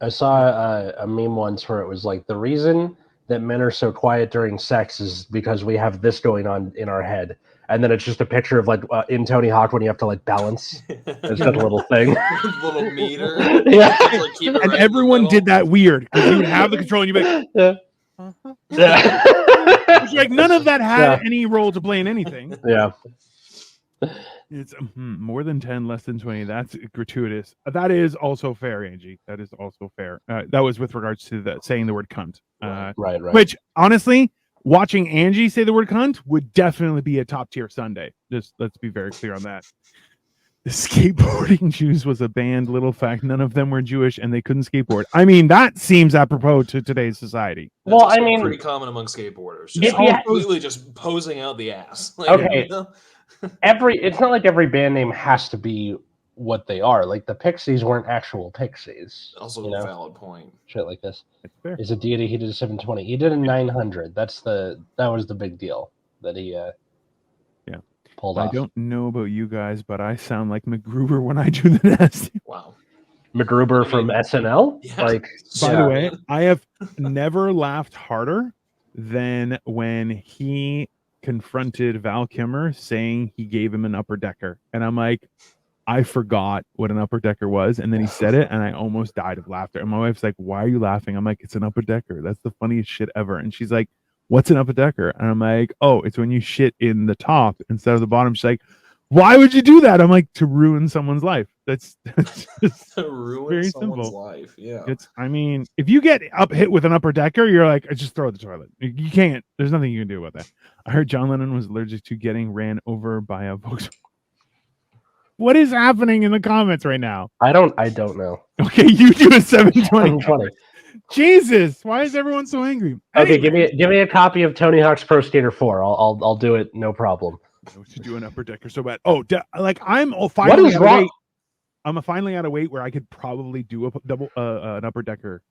S1: I saw a meme once where it was like, the reason that men are so quiet during sex is because we have this going on in our head. And then it's just a picture of in Tony Hawk when you have to balance. It's got a little thing.
S4: Little meter.
S1: Yeah.
S2: And everyone did that weird. You would have the control and you'd be like,
S1: yeah.
S2: It's like none of that had any role to play in anything.
S1: Yeah.
S2: It's more than 10, less than 20. That's gratuitous. That is also fair, Angie. That is also fair. That was with regards to saying the word cunt.
S1: Right.
S2: Which, honestly, watching Angie say the word cunt would definitely be a top tier Sunday. Just let's be very clear on that. The skateboarding Jews was a band. Little fact, none of them were Jewish and they couldn't skateboard. I mean, that seems apropos to today's society.
S4: That's pretty common among skateboarders. Just completely just posing out the ass.
S1: Okay. It's not like every band name has to be what they are. Like the Pixies weren't actual Pixies.
S4: Also a valid point.
S1: Shit like this. Is a deity. He did a 720. He did a 900. That was the big deal that he pulled off.
S2: I don't know about you guys, but I sound like MacGruber when I do the nasty.
S4: Wow.
S1: MacGruber from SNL?
S4: Yeah.
S2: By the way, I have never laughed harder than when he confronted Val Kilmer saying he gave him an upper decker. And I'm like, I forgot what an upper decker was, and then he said it, and I almost died of laughter. And my wife's like, "Why are you laughing?" I'm like, "It's an upper decker. That's the funniest shit ever." And she's like, "What's an upper decker?" And I'm like, "Oh, it's when you shit in the top instead of the bottom." She's like, "Why would you do that?" I'm like, "To ruin someone's life." That's just
S4: To ruin
S2: very
S4: someone's
S2: simple.
S4: life. Yeah.
S2: I mean, if you get hit with an upper decker, you're like, just throw it in the toilet. You can't. There's nothing you can do about that. I heard John Lennon was allergic to getting ran over by a Volkswagen. What is happening in the comments right now?
S1: I don't know.
S2: Okay, you do a 720.
S1: 720.
S2: Jesus, why is everyone so angry?
S1: Okay,
S2: Anyway,
S1: give me a copy of Tony Hawk's Pro Skater 4. I'll do it, no problem.
S2: we should do an upper decker so bad. Oh, like I'm
S1: What
S2: finally
S1: is
S2: out of
S1: wrong?
S2: weight. I'm finally out of weight where I could probably do a double an upper decker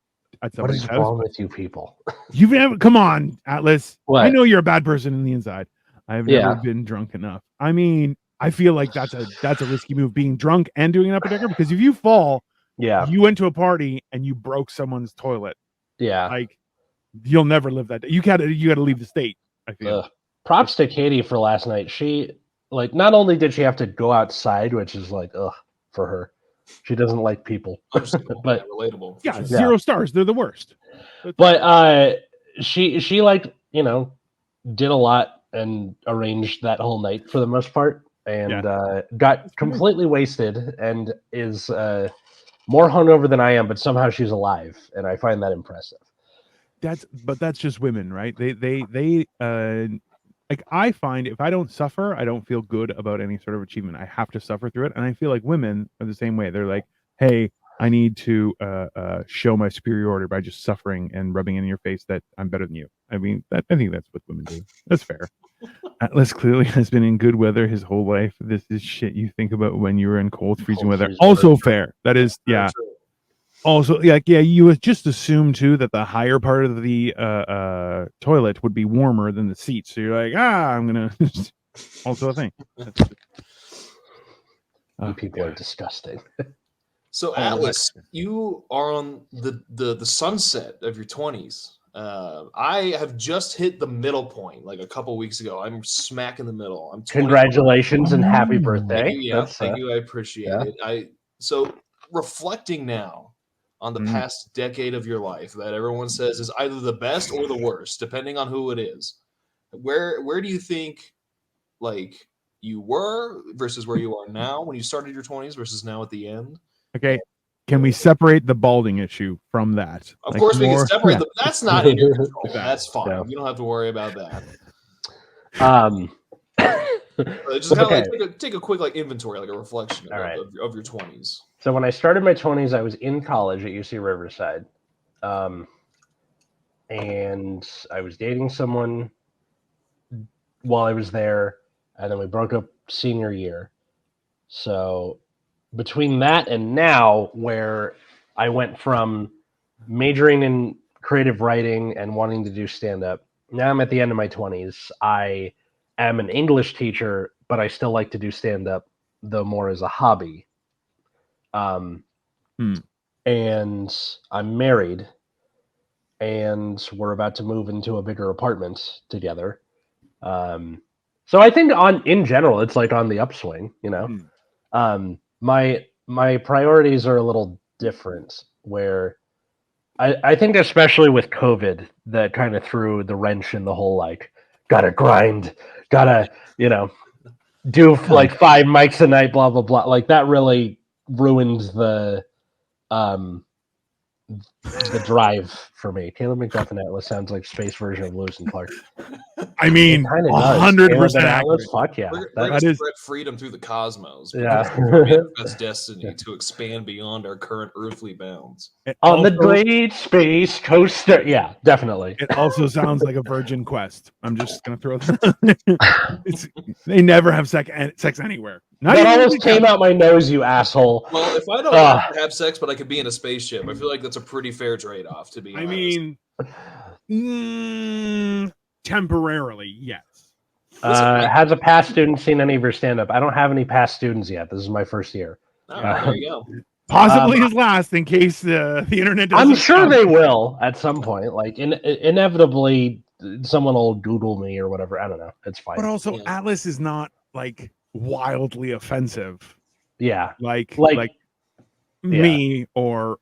S2: at
S1: What
S2: somebody's
S1: is
S2: house.
S1: wrong with you people?
S2: You've never come on, Atlas.
S1: What?
S2: I know you're a bad person in the inside. I have never been drunk enough. I mean, I feel like that's a risky move, being drunk and doing an upper decker, because if you fall, you went to a party and you broke someone's toilet.
S1: Yeah.
S2: Like you'll never live that day. You gotta leave the state, I feel.
S1: Props to Katie for last night. She not only did she have to go outside, which is like for her. She doesn't like people.
S4: But
S1: yeah,
S4: relatable.
S2: Yeah, sure. 0 stars. They're the worst.
S1: But she like, did a lot and arranged that whole night for the most part, and got completely wasted and is more hungover than I am, but somehow she's alive, and I find that impressive.
S2: That's just women, right? They like, I find if I don't suffer, I don't feel good about any sort of achievement. I have to suffer through it, and I feel like women are the same way. They're like, hey, I need to show my superiority by just suffering and rubbing in your face that I'm better than you. I mean, I think that's what women do. That's fair. Atlas clearly has been in good weather his whole life. This is shit you think about when you were in cold, freezing weather. Also fair. That is, yeah. Also, you would just assume too that the higher part of the toilet would be warmer than the seat. So you're like, I'm gonna. Also a thing.
S1: You people are disgusting.
S4: So Atlas, you are on the sunset of your 20s. I have just hit the middle point like a couple weeks ago. I'm smack in the middle. I'm 24.
S1: Congratulations and happy birthday.
S4: Thank you. Thank you. I appreciate it. So reflecting now on the past decade of your life that everyone says is either the best or the worst, depending on who it is. Where do you think like you were versus where you are now when you started your 20s versus now at the end?
S2: Okay. Can we separate the balding issue from that?
S4: Of course we can separate them. That's not in your control. That's fine. No. You don't have to worry about that. Just kind of like take a quick like inventory, like a reflection of your 20s.
S1: So when I started my 20s, I was in college at UC Riverside. And I was dating someone while I was there, and then we broke up senior year. So between that and now, where I went from majoring in creative writing and wanting to do stand-up, now I'm at the end of my 20s. I am an English teacher, but I still like to do stand-up, though more as a hobby. And I'm married, and we're about to move into a bigger apartment together. So I think in general, it's like on the upswing, My priorities are a little different, where I think especially with COVID, that kind of threw the wrench in the whole, like, gotta grind, gotta, do like 5 mics a night, blah, blah, blah. Like that really ruined the drive for me. Caleb McDuff and Atlas sounds like space version of Lewis and Clark.
S2: I mean, 100%
S1: Atlas. Fuck yeah,
S4: that is spread freedom through the cosmos.
S1: Yeah,
S4: that's destiny to expand beyond our current earthly bounds.
S1: On the great space coaster. Yeah, definitely.
S2: It also sounds like a Virgin Quest. I'm just gonna throw that. They never have sex anywhere.
S1: That almost came out my nose, you asshole.
S4: Well, if I don't have sex, but I could be in a spaceship, I feel like that's a pretty fair trade-off, to be honest.
S2: I mean, temporarily, yes.
S1: Has a past student seen any of your stand-up? I don't have any past students yet. This is my first year.
S4: There you go.
S2: Possibly his last, in case the internet doesn't.
S1: I'm sure they will at some point. Like, inevitably, someone will Google me or whatever. I don't know. It's fine.
S2: But also, Atlas is not, like, wildly offensive.
S1: Yeah.
S2: like
S1: yeah.
S2: me or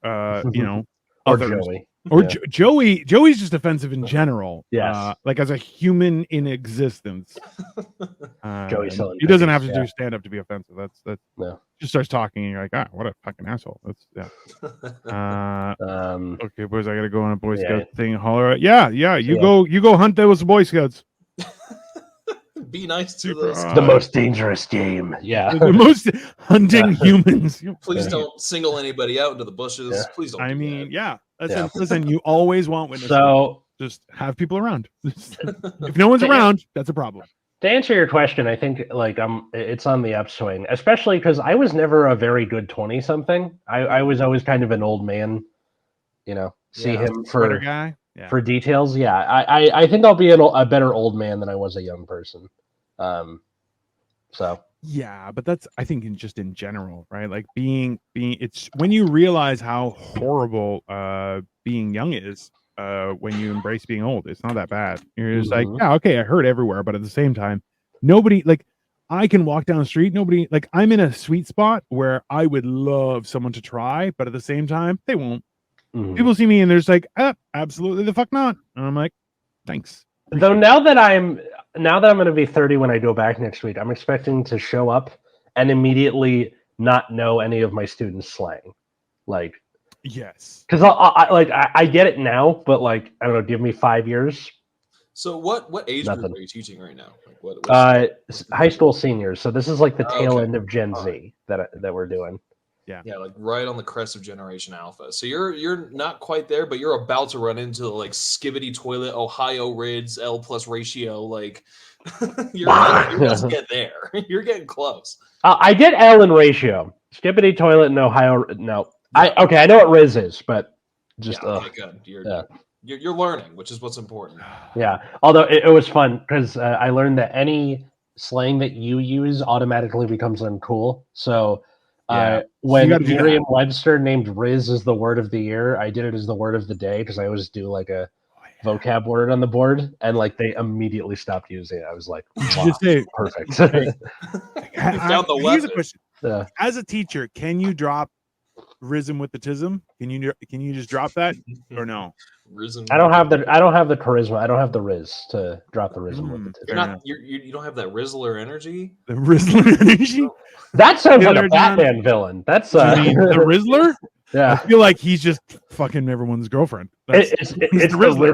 S2: you know,
S1: or
S2: others.
S1: Joey.
S2: Or
S1: Yeah.
S2: Joey's just offensive in general.
S1: Yes.
S2: Like as a human in existence.
S1: Joey selling
S2: he doesn't
S1: cookies,
S2: have to do stand up to be offensive. That's
S1: No.
S2: just starts talking and you're like, what a fucking asshole. That's okay, boys, I gotta go on a Boy Scout thing. Holler. Yeah, you go hunt those Boy Scouts.
S4: Be nice to those.
S1: The most dangerous game. Yeah.
S2: The most hunting humans.
S4: Please don't single anybody out into the bushes.
S1: Yeah.
S4: Please don't.
S2: I
S4: do
S2: mean,
S4: that.
S2: yeah.
S1: Yeah.
S2: Listen, you always want witnesses.
S1: So
S2: just have people around. If no one's around, that's a problem.
S1: To answer your question, I think like it's on the upswing, especially because I was never a very good 20-something. I was always kind of an old man, you know. See him
S2: Sweater guy. Yeah.
S1: For details. Yeah, I think I'll be a better old man than I was a young person. So
S2: yeah, but that's I think just in general, right? Like being it's when you realize how horrible being young is. When you embrace being old, it's not that bad. You're just like, yeah, okay, I hurt everywhere, but at the same time, nobody like I can walk down the street. Nobody like I'm in a sweet spot where I would love someone to try, but at the same time, they won't. People see me and they're just like, absolutely the fuck not. And I'm like, thanks.
S1: Though now that I'm going to be 30 when I go back next week, I'm expecting to show up and immediately not know any of my students' slang, like.
S2: Yes,
S1: because I get it now, but like I don't know, give me 5 years.
S4: So what age group are you teaching right now? Like what
S1: high school seniors. So this is like the tail end of Gen Z that we're doing.
S4: Yeah, like right on the crest of Generation Alpha. So you're not quite there, but you're about to run into like Skibbity Toilet, Ohio Rids, L plus ratio. Like you're about to get there. You're getting close.
S1: I get L in ratio. Skibbity Toilet and Ohio. No. Yeah. I know what Riz is, but just
S4: good. You're learning, which is what's important.
S1: Yeah. Although it was fun because I learned that any slang that you use automatically becomes uncool. So when Merriam-Webster named Riz as the word of the year, I did it as the word of the day because I always do like a vocab word on the board, and like they immediately stopped using it. I was like, wow, perfect.
S2: Here's a question: as a teacher, can you drop Rism with the tism? Can you just drop that or no?
S4: Rism.
S1: I don't have the charisma. I don't have the Riz to drop the Rism with the tism.
S4: You don't have that Rizzler energy.
S2: The Rizzler energy.
S1: That sounds like a Batman villain. That's
S2: you mean the Rizzler?
S1: Yeah,
S2: I feel like he's just fucking everyone's girlfriend.
S1: It's the Riddler.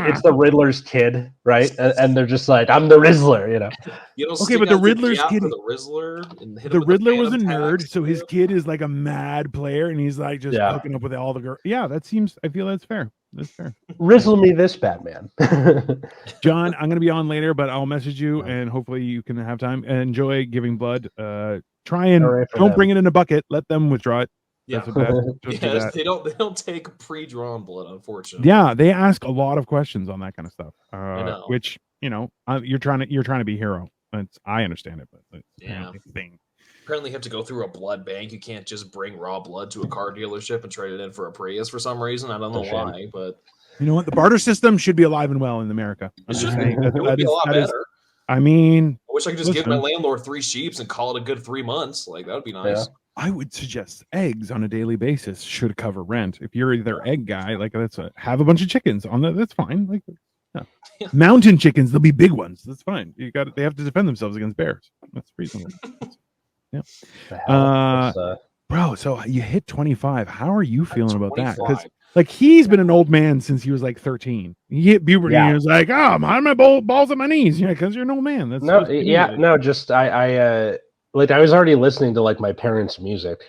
S1: It's the Riddler's kid, right? And they're just like, I'm the Rizzler, you know.
S2: Okay, but the Riddler's kid.
S4: The Rizzler.
S2: The Riddler was a nerd, so his kid is like a mad player, and he's like just hooking up with all the girls. Yeah, that seems. I feel that's fair. That's fair.
S1: Rizzle me this, Batman.
S2: John, I'm gonna be on later, but I'll message you, and hopefully you can have time. Enjoy giving blood. Try and don't bring it in a bucket. Let them withdraw it.
S4: Yeah, they don't take pre-drawn blood, unfortunately.
S2: Yeah, they ask a lot of questions on that kind of stuff. Which you're trying to be hero. I understand it, but thing.
S4: Apparently, you have to go through a blood bank. You can't just bring raw blood to a car dealership and trade it in for a Prius for some reason. I don't know why, but
S2: you know what? The barter system should be alive and well in America.
S4: It would be a lot better.
S2: I mean,
S4: I wish I could just give my landlord 3 sheeps and call it a good 3 months. Like that would be nice.
S2: Yeah. I would suggest eggs on a daily basis should cover rent. If you're their egg guy, like have a bunch of chickens on that. That's fine. Like mountain chickens, they'll be big ones. That's fine. They have to defend themselves against bears. That's reasonable. Yeah. Bro, so you hit 25. How are you feeling about that? Because like he's been an old man since he was like 13. He hit puberty and he was like, I'm my balls at my knees. Yeah, because you're an old man. That's
S1: just I like I was already listening to like my parents' music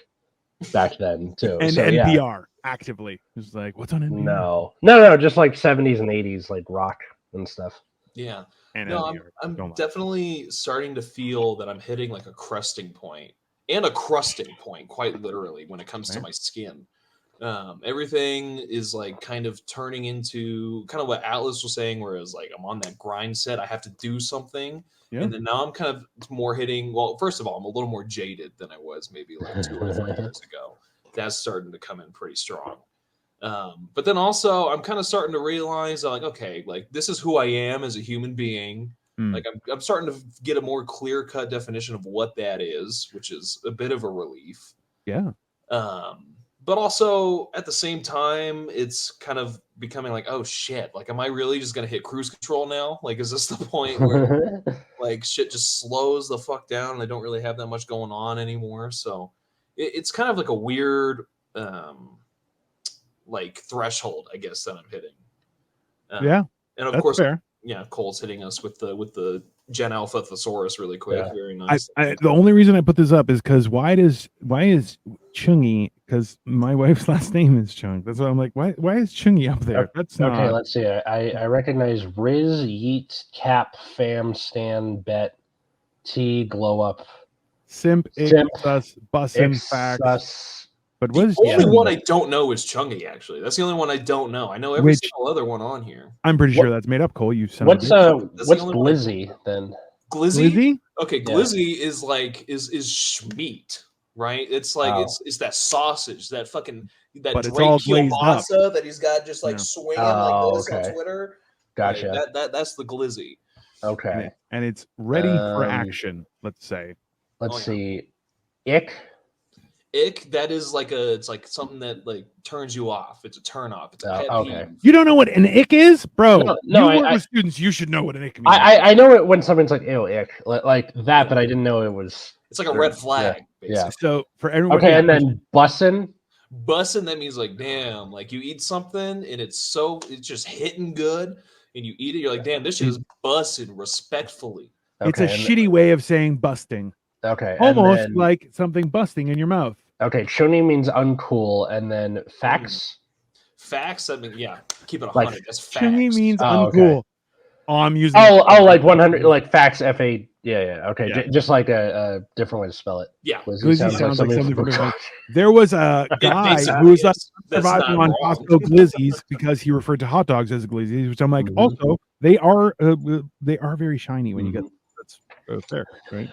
S1: back then too.
S2: And so, NPR actively. It's like, what's on NPR?
S1: No, just like 70s and 80s, like rock and stuff.
S4: Yeah. I'm definitely starting to feel that I'm hitting like a crusting point, quite literally, when it comes to my skin. Everything is like kind of turning into kind of what Atlas was saying, whereas like I'm on that grind set, I have to do something. Yeah. And then now I'm kind of more hitting. Well, first of all, I'm a little more jaded than I was maybe like 2 or 3 years ago. That's starting to come in pretty strong. But then also I'm kind of starting to realize like, okay, like this is who I am as a human being. Like I'm starting to get a more clear-cut definition of what that is, which is a bit of a relief.
S2: Yeah.
S4: But also at the same time, it's kind of becoming like, oh shit, like, am I really just gonna hit cruise control now? Like, is this the point where like shit just slows the fuck down and I don't really have that much going on anymore? So it's kind of like a weird like threshold, I guess, that I'm hitting.
S2: Yeah,
S4: and of
S2: that's
S4: course,
S2: fair.
S4: yeah, Cole's hitting us with the Gen Alpha Thesaurus really quick.
S1: Yeah.
S4: Very nice.
S2: The only reason I put this up is because why is Chungi? Because my wife's last name is Chung. That's why I'm like, why is Chungi up there? That's not
S1: okay. Let's see. I recognize Riz, Yeet, Cap, Fam, Stan, Bet, T, Glow Up,
S2: Simp,
S1: Simp,
S2: Ixus, Bussin, Fax.
S1: Sus.
S2: But what is
S4: The only
S2: Chungi?
S4: one I don't know is Chungi. Actually, that's the only one I don't know. I know every single other one on here.
S2: I'm pretty sure that's made up. Cole, you son
S1: What's
S2: of a bitch.
S1: what's Glizzy then?
S4: Glizzy? Okay,
S1: Yeah.
S4: Glizzy is like is meat, right? It's like it's that sausage, that fucking that
S2: But it's
S4: Drake
S2: all glazed up.
S4: kielbasa that he's got just like swinging like this on Twitter.
S1: Gotcha.
S4: Like, that's the Glizzy.
S1: Okay.
S2: And it's ready for action, let's say.
S1: Let's see. Ick.
S4: Ick, that is like it's like something that like turns you off. It's a turn off. It's a pet peeve.
S2: You don't know what an ick is, bro?
S1: No,
S2: you work with students. You should know what an ick means.
S1: I know it when someone's like, ew, ick, like that, but I didn't know it was.
S4: It's like a red flag.
S1: Yeah.
S2: So for everyone,
S1: okay, and then bussin'.
S4: Bussin', that means like, damn, like you eat something and it's just hitting good, and you eat it, you're like, damn, this shit is bussin' respectfully.
S2: It's a shitty way of saying busting.
S1: Okay,
S2: almost like something busting in your mouth.
S1: Okay, choni means uncool, and then fax.
S4: Fax, I mean, yeah, keep it 100.
S1: Like,
S4: That's fax.
S2: Chungi means uncool.
S1: Okay.
S2: Oh, I'm using.
S1: Like 100, like fax, FA. Yeah. Okay,
S2: Yeah.
S1: Just like a different way to spell it.
S4: Yeah,
S1: Glizzy sounds like something from
S2: different. There was a guy who was like surviving on Costco glizzies because he referred to hot dogs as glizzies, which I'm like, also they are very shiny when you get them. That's fair, right?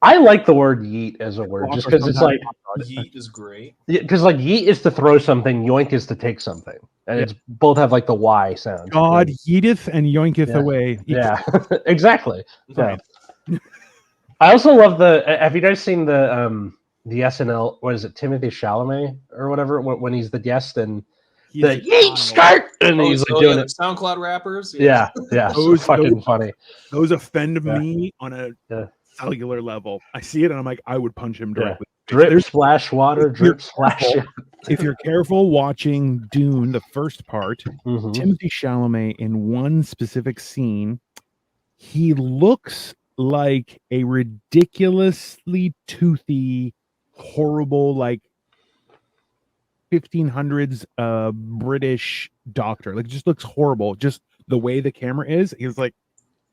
S1: I like the word yeet as a word just because it's like
S4: yeet is great.
S1: Because like yeet is to throw something, yoink is to take something, and it's both have like the Y sound.
S2: God yeeteth and yoinketh away.
S1: Yeah, exactly.
S2: Right.
S1: Yeah. I also love the. Have you guys seen the SNL? What is it? Timothy Chalamet or whatever when he's the guest and the yeet skirt and he's like doing it.
S4: SoundCloud rappers.
S1: Yeah. So fucking funny.
S2: Those offend me on a cellular level. I see it and I'm like, I would punch him directly.
S1: Drip, splash water, drip, splash.
S2: If you're careful watching Dune, the first part, Timothy Chalamet in one specific scene, he looks like a ridiculously toothy, horrible, like 1500s British doctor. Like, it just looks horrible. Just the way the camera is. He's like,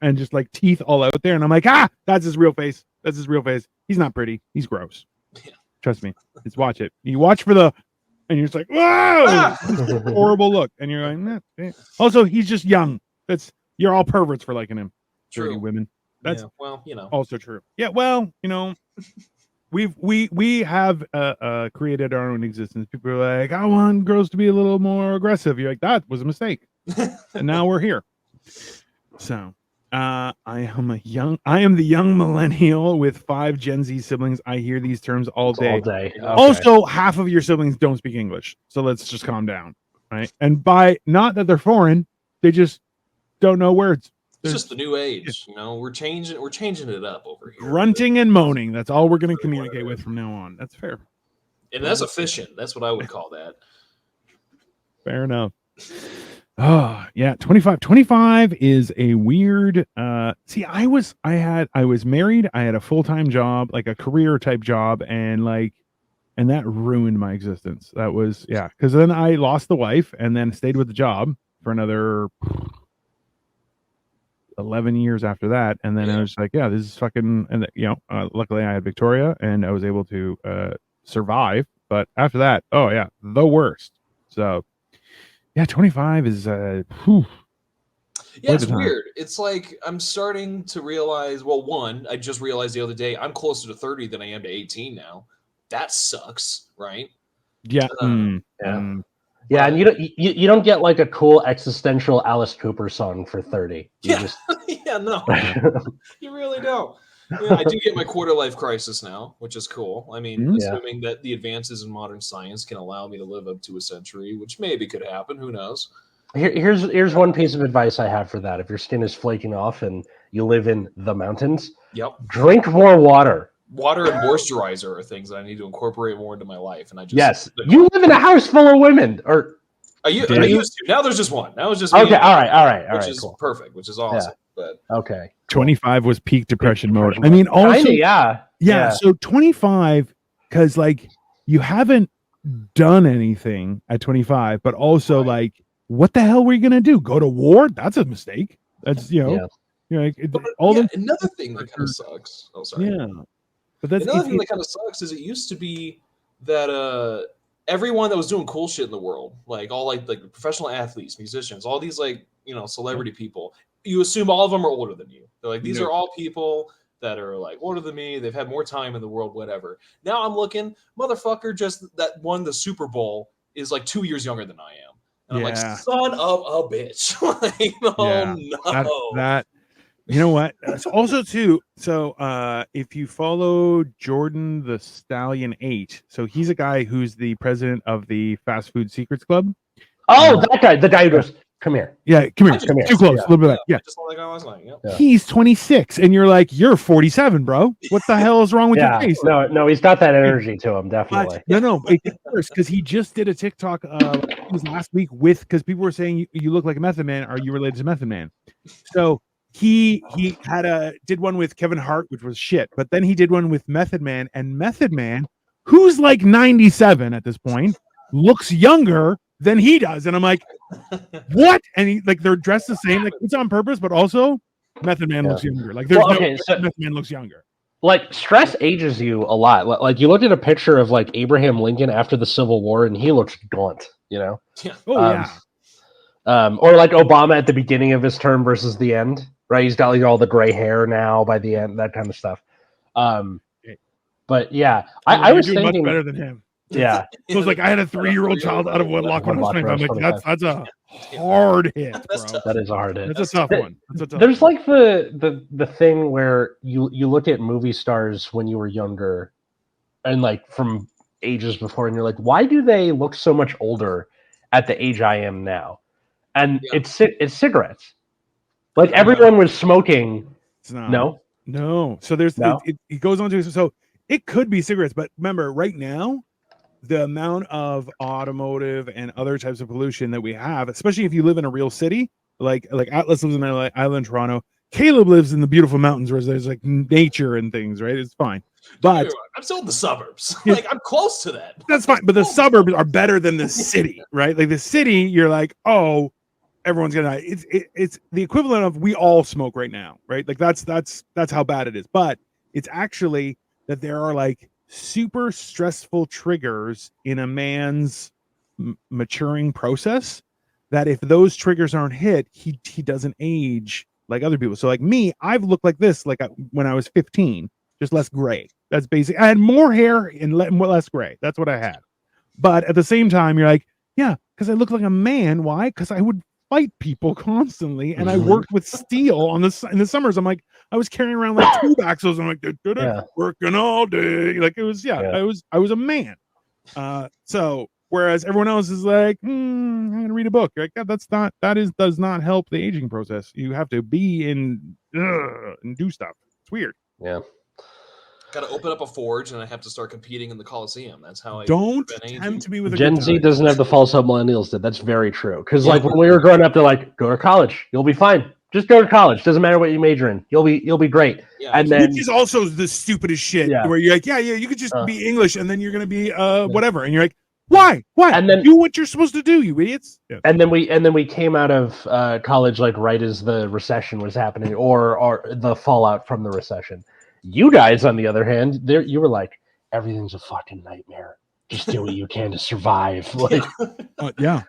S2: and just like teeth all out there. And I'm like, that's his real face. That's his real face. He's not pretty. He's gross.
S4: Yeah.
S2: Trust me. Just watch it. You watch for and you're just like, whoa, horrible look. And you're like, Also, he's just young. You're all perverts for liking him.
S4: True.
S2: Dirty women. That's
S4: also
S2: true. Yeah, well, we have created our own existence. People are like, I want girls to be a little more aggressive. You're like, that was a mistake. And now we're here. So I am the young millennial with 5 Gen Z siblings. I hear these terms all day.
S1: Okay.
S2: Also, half of your siblings don't speak English. So let's just calm down. Right. And by not that they're foreign, they just don't know words.
S4: It's just the new age, We're changing it up over here.
S2: Grunting and moaning. That's all we're going to communicate with from now on. That's fair.
S4: And that's efficient. That's what I would call that.
S2: Fair enough. Oh, yeah. 25 is a weird see, I was married, I had a full-time job, like a career type job, and that ruined my existence. That was because then I lost the wife and then stayed with the job for another 11 years after that, and then I was like, this is fucking, and luckily I had Victoria and I was able to survive, but after that, the worst. So 25 is
S4: it's weird. It's like I'm starting to realize, well, one, I just realized the other day I'm closer to 30 than I am to 18 now. That sucks, right?
S1: Yeah, Yeah, and you don't get like a cool existential Alice Cooper song for 30.
S4: No, you really don't. Yeah, I do get my quarter life crisis now, which is cool. I mean, assuming that the advances in modern science can allow me to live up to a century, which maybe could happen. Who knows?
S1: Here's one piece of advice I have for that. If your skin is flaking off and you live in the mountains, drink more water.
S4: Water and moisturizer are things that I need to incorporate more into my life. And I just
S1: you live in a house full of women, or
S4: I used to. Now there's just one. Now it's just
S1: okay. All right.
S4: Which is cool. Perfect. Which is awesome.
S1: Yeah.
S4: But
S1: okay,
S2: 25 was peak depression mode. I mean, also, yeah. So 25, because like you haven't done anything at 25, but also like, what the hell were you gonna do? Go to war? That's a mistake. That's you're like
S4: another thing that kind of sucks. Oh, sorry.
S2: Yeah, but that's
S4: another thing that kind of sucks is it used to be that everyone that was doing cool shit in the world, like all like professional athletes, musicians, all these like celebrity people, you assume all of them are older than you. They're like, these are all people that are like older than me. They've had more time in the world, whatever. Now I'm looking, motherfucker, just that won the Super Bowl is like 2 years younger than I am. And I'm like, son of a bitch. Like, no.
S2: That you know what? Also too, so if you follow Jordan the Stallion 8, so he's a guy who's the president of the Fast Food Secrets Club.
S1: Oh, that guy, the guy who goes, come here.
S2: Yeah, come here. Too close. A little bit. Yeah.
S4: Just like I was like,
S2: He's 26, and you're like, you're 47, bro. What the hell is wrong with your face?
S1: No, he's got that energy to him, definitely.
S2: No, because he just did a TikTok. It was last week because people were saying you look like a Method Man. Are you related to Method Man? So he did one with Kevin Hart, which was shit. But then he did one with Method Man, and Method Man, who's like 97 at this point, looks younger than he does, and I'm like, what? And he like they're dressed the same, like it's on purpose, but also Method Man looks younger. Like there's Method Man looks younger.
S1: Like stress ages you a lot. Like you look at a picture of like Abraham Lincoln after the Civil War, and he looks gaunt.
S2: Yeah.
S1: Or like Obama at the beginning of his term versus the end, right? He's got like all the gray hair now by the end, that kind of stuff. But yeah, I was thinking
S2: much better than him.
S1: Yeah,
S2: it was like I had a 3-year-old child out of wedlock when I was 25. I'm like, that's a hard hit, bro.
S1: That is a hard hit.
S2: That's a tough one.
S1: There's like the thing where you look at movie stars when you were younger, and like from ages before, and you're like, why do they look so much older at the age I am now? And it's cigarettes. Like everyone was smoking. No.
S2: So there's it goes on to so it could be cigarettes, but remember right now, the amount of automotive and other types of pollution that we have, especially if you live in a real city, like Atlas lives in LA, I live in Toronto. Caleb lives in the beautiful mountains where there's like nature and things, right? It's fine. But
S4: I'm still in the suburbs. Like I'm close to that.
S2: That's fine. But the suburbs are better than the city, right? Like the city, you're like, oh, everyone's gonna die. It's the equivalent of we all smoke right now, right? Like that's how bad it is. But it's actually that there are like super stressful triggers in a man's maturing process that if those triggers aren't hit, he doesn't age like other people. So like me, I've looked like this like when I was 15, just less gray. That's basic. I had more hair and less gray. That's what I had. But at the same time, you're like, yeah, because I look like a man. Why? Because I would fight people constantly, and I worked with steel in the summers. I'm like, I was carrying around like 2 axles. I'm like, working all day. Like it was, I was a man. So whereas everyone else is like, I'm gonna read a book. You're like, does not help the aging process. You have to be in and do stuff. It's weird.
S1: Yeah.
S4: Got to open up a forge, and I have to start competing in the Coliseum. That's how I
S2: don't tempt me with a
S1: Gen Z doesn't have the false hope millennials did. That's very true. Because like when we were growing up, they're like, go to college, you'll be fine. Just go to college. Doesn't matter what you major in. You'll be great.
S4: Yeah,
S1: and then
S2: which is also the stupidest shit. Where you're like, you could just be English, and then you're gonna be whatever, and you're like, why?
S1: And then
S2: do what you're supposed to do, you idiots. Yeah.
S1: And then we came out of college like right as the recession was happening, or the fallout from the recession. You guys, on the other hand, you were like, everything's a fucking nightmare. Just do what you can to survive. Like,
S2: yeah.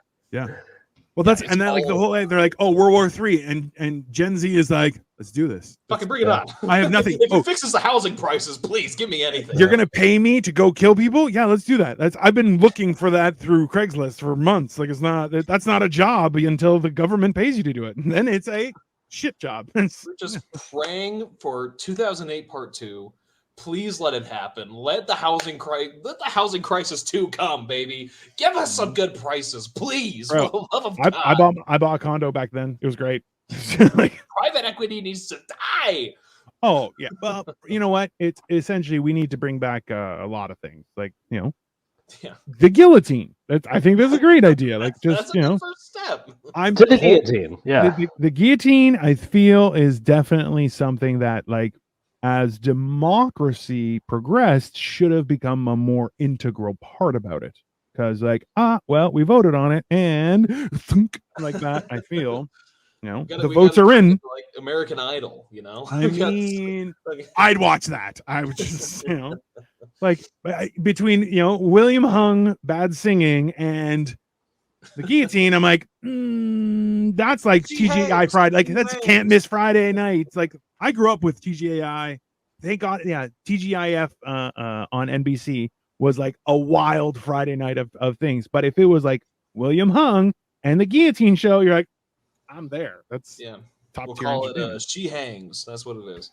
S2: Well, that's and then like the whole they're like, oh, World War III, and Gen Z is like, let's do this.
S4: Fucking bring it on.
S2: I have nothing.
S4: If it fixes the housing prices, please give me anything.
S2: You're gonna pay me to go kill people? Yeah, let's do that. I've been looking for that through Craigslist for months. Like that's not a job until the government pays you to do it. And then it's a shit job.
S4: We're just praying for 2008 Part 2. Please let it happen. Let the housing crisis 2 come, baby. Give us some good prices, please.
S2: Bro,
S4: For the love of God.
S2: I bought a condo back then. It was great.
S4: Like, private equity needs to die.
S2: Oh yeah. Well, you know what? It's essentially we need to bring back a lot of things, like the guillotine. I think that's a great idea. Like just
S4: that's a first step.
S1: The guillotine. Yeah,
S2: the guillotine. I feel is definitely something that like, as democracy progressed, should have become a more integral part about it. Because like, well, we voted on it, and like that, I feel, the votes are in.
S4: Like American Idol,
S2: I mean, I'd watch that. I would just, like between William Hung, bad singing, and the guillotine. I'm like, that's like TGI Friday. Like that's can't miss Friday nights. Like I grew up with TGI. Thank God, yeah. TGIF on NBC was like a wild Friday night of things. But if it was like William Hung and the Guillotine Show, you're like, I'm there. That's top
S4: we'll
S2: tier.
S4: Call it She Hangs. That's what it is.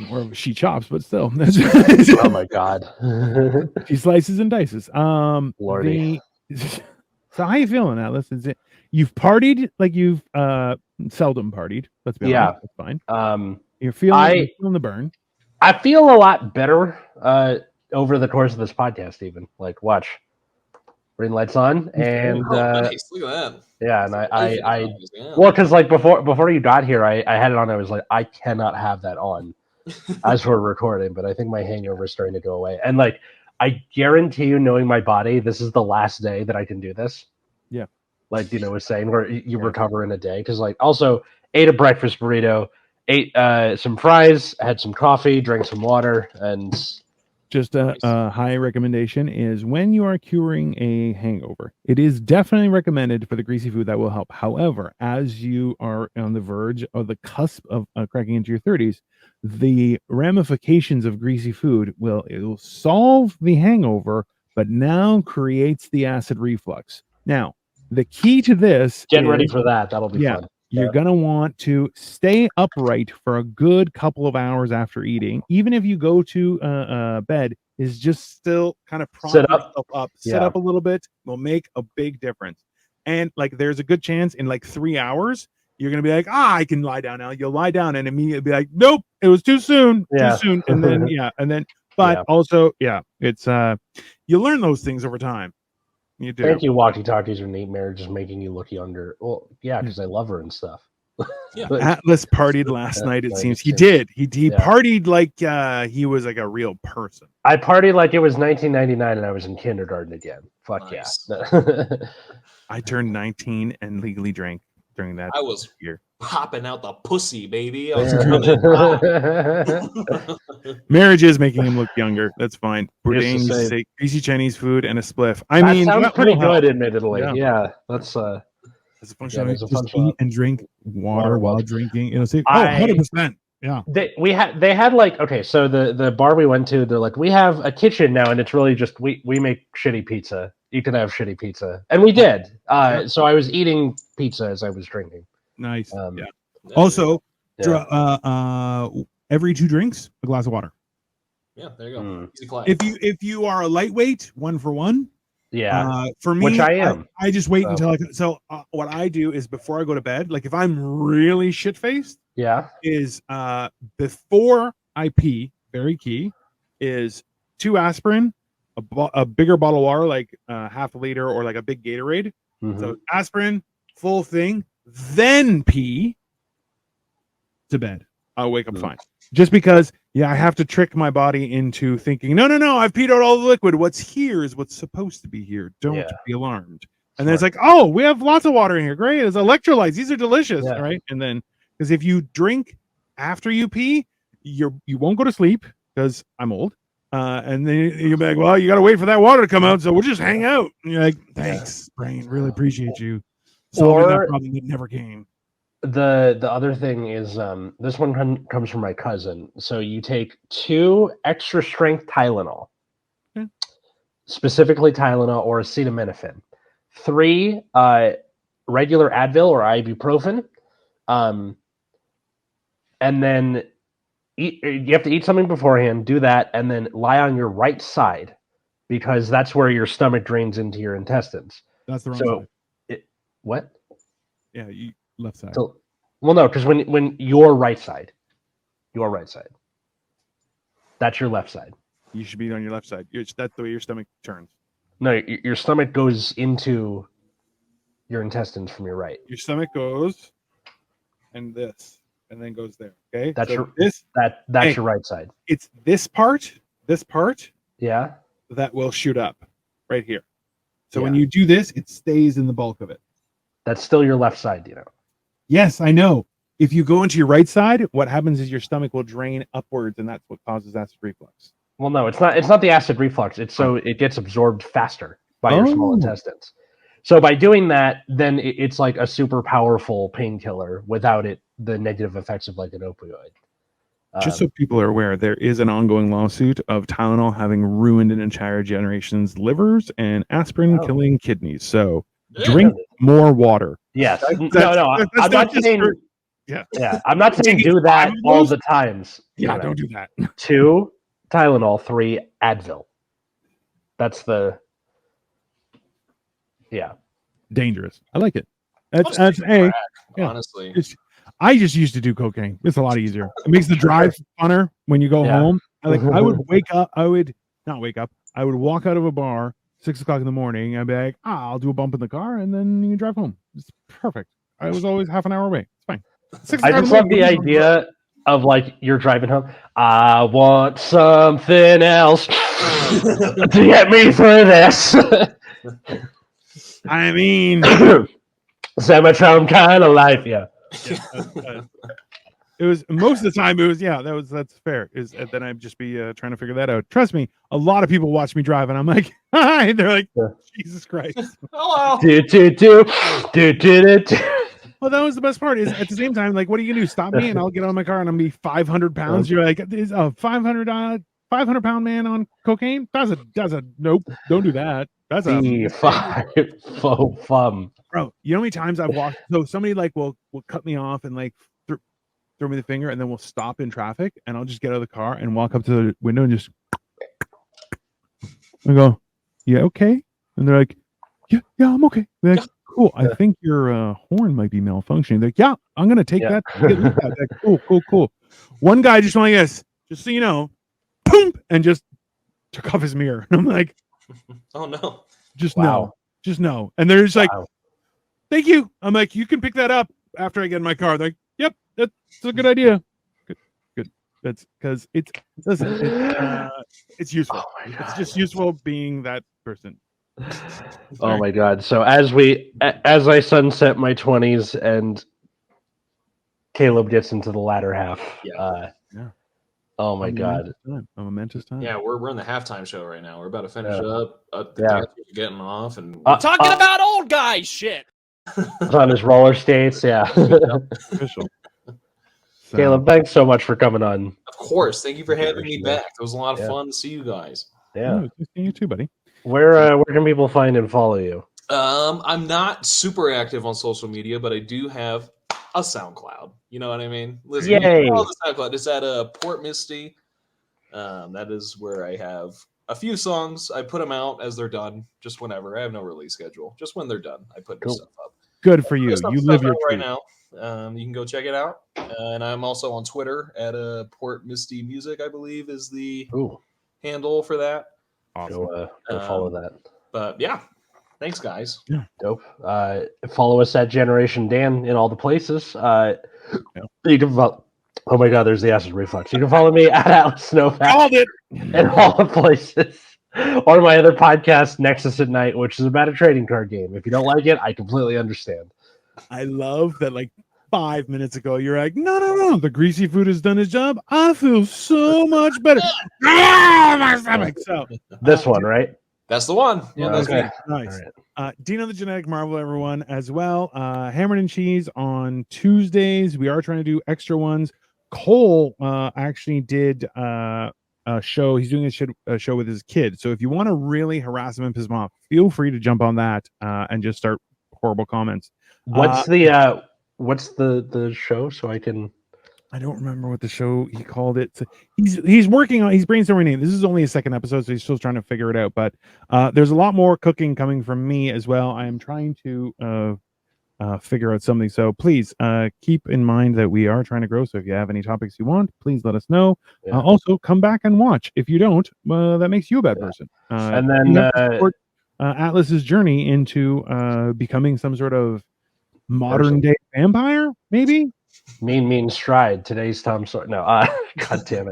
S2: More of a She Chops, but still.
S1: Oh my God.
S2: She slices and dices.
S1: Lordy.
S2: So how you feeling, Atlas? Is it you've partied like you've seldom partied? Let's be honest. That's fine. You're feeling the burn.
S1: I feel a lot better over the course of this podcast. Even like watch, green lights on, and
S4: nice. Look at that.
S1: Yeah, and I well, because like before you got here, I had it on. I was like, I cannot have that on as we're recording, but I think my hangover is starting to go away, and like. I guarantee you, knowing my body, this is the last day that I can do this.
S2: Yeah.
S1: Like Dino was saying, where you recover in a day. Because like also ate a breakfast burrito, ate some fries, had some coffee, drank some water, and
S2: just a high recommendation is when you are curing a hangover, it is definitely recommended for the greasy food that will help. However, as you are on the verge or the cusp of cracking into your 30s, the ramifications of greasy food will solve the hangover, but now creates the acid reflux. Now, the key to this
S1: get ready for that. That'll be fun.
S2: You're going to want to stay upright for a good couple of hours after eating. Even if you go to bed, is just still kind of prop yourself up. Sit up a little bit will make a big difference. And like there's a good chance in like 3 hours, you're going to be like, I can lie down now. You'll lie down and immediately be like, nope, it was too soon. Too soon. And then, but also, it's, you learn those things over time. You do.
S1: Thank you, walkie-talkies or Nate Mare, just making you look younger. Well, yeah, because I love her and stuff.
S2: Atlas partied last night, it seems. He did. He partied like he was like a real person.
S1: I partied like it was 1999 and I was in kindergarten again. Fuck
S4: nice.
S1: Yeah.
S2: I turned 19 and legally drank during that year.
S4: Popping out the pussy, baby. I was
S2: Marriage is making him look younger. That's fine. Bourdain used to say greasy Chinese food and a spliff. I mean,
S1: sounds pretty good, admittedly. Yeah, that's
S2: as a function just eat and drink water while drinking. 100%. Yeah.
S1: They had like, okay, so the bar we went to, they're like, we have a kitchen now, and it's really just we make shitty pizza. You can have shitty pizza, and we did. So I was eating pizza as I was drinking.
S2: Nice. Also, every 2 drinks, a glass of water.
S4: Yeah, there you go. Easy class.
S2: If you are a lightweight, 1 for 1.
S1: Yeah.
S2: For me,
S1: which I am.
S2: I just wait until what I do is before I go to bed, like if I'm really shit faced, is before I pee, very key, is 2 aspirin, a bigger bottle of water, like half a liter or like a big Gatorade. Mm-hmm. So aspirin, full thing, then pee to bed. I'll wake up fine. Just because, I have to trick my body into thinking, no, I've peed out all the liquid. What's here is what's supposed to be here. Don't be alarmed. And then it's like, oh, we have lots of water in here. Great. There's electrolytes. These are delicious. Right. And then, because if you drink after you pee, you won't go to sleep because I'm old. And then you'll be like, well, you got to wait for that water to come out, so we'll just hang out. And you're like, thanks, brain. Really appreciate you solving that problem that never came.
S1: The other thing is this one comes from my cousin. So you take 2 extra strength Tylenol, specifically Tylenol or acetaminophen, 3 regular Advil or ibuprofen, and then you have to eat something beforehand. Do that, and then lie on your right side because that's where your stomach drains into your intestines.
S2: That's the wrong side.
S1: What?
S2: Yeah, you left side.
S1: So, well, no, because when your right side, that's your left side.
S2: You should be on your left side. That's the way your stomach turns.
S1: No, your stomach goes into your intestines from your right.
S2: Your stomach goes and this, and then goes there. Okay,
S1: That's
S2: so
S1: that's your right side.
S2: It's this part,
S1: Yeah,
S2: that will shoot up right here. So when you do this, it stays in the bulk of it.
S1: That's still your left side, you know.
S2: Yes, I know. If you go into your right side, what happens is your stomach will drain upwards, and that's what causes acid reflux.
S1: Well, no, it's not. It's not the acid reflux. It's so it gets absorbed faster by your small intestines. So by doing that, then it's like a super powerful painkiller without the negative effects of like an opioid.
S2: Just so people are aware, there is an ongoing lawsuit of Tylenol having ruined an entire generation's livers and aspirin killing kidneys. So drink more water.
S1: Yes. I'm not saying. Yeah. I'm not saying do that all the times.
S2: Yeah, don't do that.
S1: 2 Tylenol, 3 Advil. That's the. Yeah.
S2: Dangerous. I like it. That's
S4: honestly.
S2: I just used to do cocaine. It's a lot easier. It makes the drive funner when you go home. I would wake up. I would not wake up. I would walk out of a bar 6 o'clock in the morning. I'd be like, I'll do a bump in the car, and then you can drive home. It's perfect. I was always half an hour away. It's fine.
S1: I just love the idea of like you're driving home. I want something else to get me through this.
S2: I mean,
S1: Sematron kind of life, yeah.
S2: It was most of the time. It was that's fair. Then I'd just be trying to figure that out. Trust me, a lot of people watch me drive, and I'm like, hi. They're like, Jesus Christ.
S4: Hello.
S2: Well, that was the best part. Is at the same time, like, what are you gonna do? Stop me, and I'll get on my car, and I'm gonna be 500 pounds. You're like, is a 500-pound man on cocaine? That's a nope. Don't do that. That's a
S1: faux fun.
S2: Bro, you know how many times I've walked? So somebody like will cut me off and like throw me the finger, and then we'll stop in traffic, and I'll just get out of the car and walk up to the window and just I go, yeah, okay, and they're like, yeah, I'm okay. They're like, cool. I think your horn might be malfunctioning. They're like, yeah, I'm gonna take that. Like, cool. One guy just went like this, just so you know, boom, and just took off his mirror. And I'm like,
S4: oh no,
S2: just no. And they're just like, thank you. I'm like, you can pick that up after I get in my car. They're like, yep, that's a good idea. Good. That's because it's useful. It's just useful being that person.
S1: Oh my God. So as I sunset my 20s and Caleb gets into the latter half. Oh my God.
S2: A momentous time.
S4: Yeah, we're in the halftime show right now. We're about to finish up. The dancers are getting off, and
S3: talking about old guy shit.
S1: On his roller skates, yeah.
S2: Official. So,
S1: Caleb, thanks so much for coming on.
S4: Of course, thank you for having me back. It was a lot of fun to see you guys.
S1: Yeah,
S2: you too, buddy.
S1: Where can people find and follow you?
S4: I'm not super active on social media, but I do have a SoundCloud. You know what I mean? Listen,
S1: yay!
S4: The SoundCloud. It's at Port Misty. That is where I have a few songs. I put them out as they're done, just whenever. I have no release schedule. Just when they're done, I put new stuff up.
S2: Good for you. You live your
S4: right now. You can go check it out. And I'm also on Twitter at Port Misty Music, I believe, is the handle for that.
S2: Awesome.
S1: Go follow that.
S4: But yeah, thanks, guys.
S2: Yeah,
S1: dope. Follow us at Generation Dan in all the places. You can follow. Oh my God, there's the acid reflux. You can follow me at Alex Snowpack.
S2: Called it
S1: in all the places. Or my other podcast, Nexus at Night, which is about a trading card game. If you don't like it, I completely understand.
S2: I love that, like, 5 minutes ago. You're like, no. The greasy food has done its job. I feel so much better. My stomach. So
S1: This one, right?
S4: That's the one. Yeah, that's
S1: Okay.
S4: me.
S2: nice.
S1: All
S2: Dino the Genetic Marvel, everyone, as well. Hammered and Cheese on Tuesdays. We are trying to do extra ones. Cole actually did a show. He's doing a show with his kid. So if you want to really harass him and piss him off, feel free to jump on that and just start horrible comments.
S1: What's the show so I can?
S2: I don't remember what the show he called it. So he's working on, he's brainstorming it. This is only a second episode, so he's still trying to figure it out. But there's a lot more cooking coming from me as well. I am trying to figure out something. So please keep in mind that we are trying to grow. So if you have any topics you want, please let us know.
S1: Yeah.
S2: Also, come back and watch. If you don't, that makes you a bad person.
S1: And then
S2: you have to support Atlas's journey into becoming some sort of modern day vampire, maybe.
S1: Mean stride. Today's Tom Sawyer. No, God damn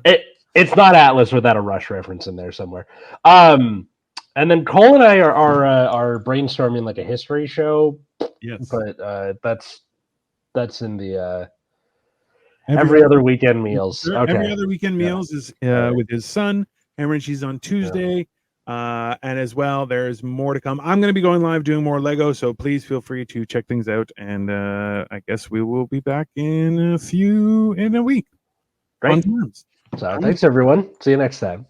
S1: it. It's not Atlas without a Rush reference in there somewhere. And then Cole and I are brainstorming like a history show.
S2: Yes,
S1: but that's in the every other weekend meals. Okay.
S2: Every other weekend meals is with his son. Hammer and Cheese on Tuesday. And as well, there's more to come. I'm going to be going live doing more Lego, so please feel free to check things out. And I guess we will be back in a week.
S1: Great. So thanks, everyone. See you next time.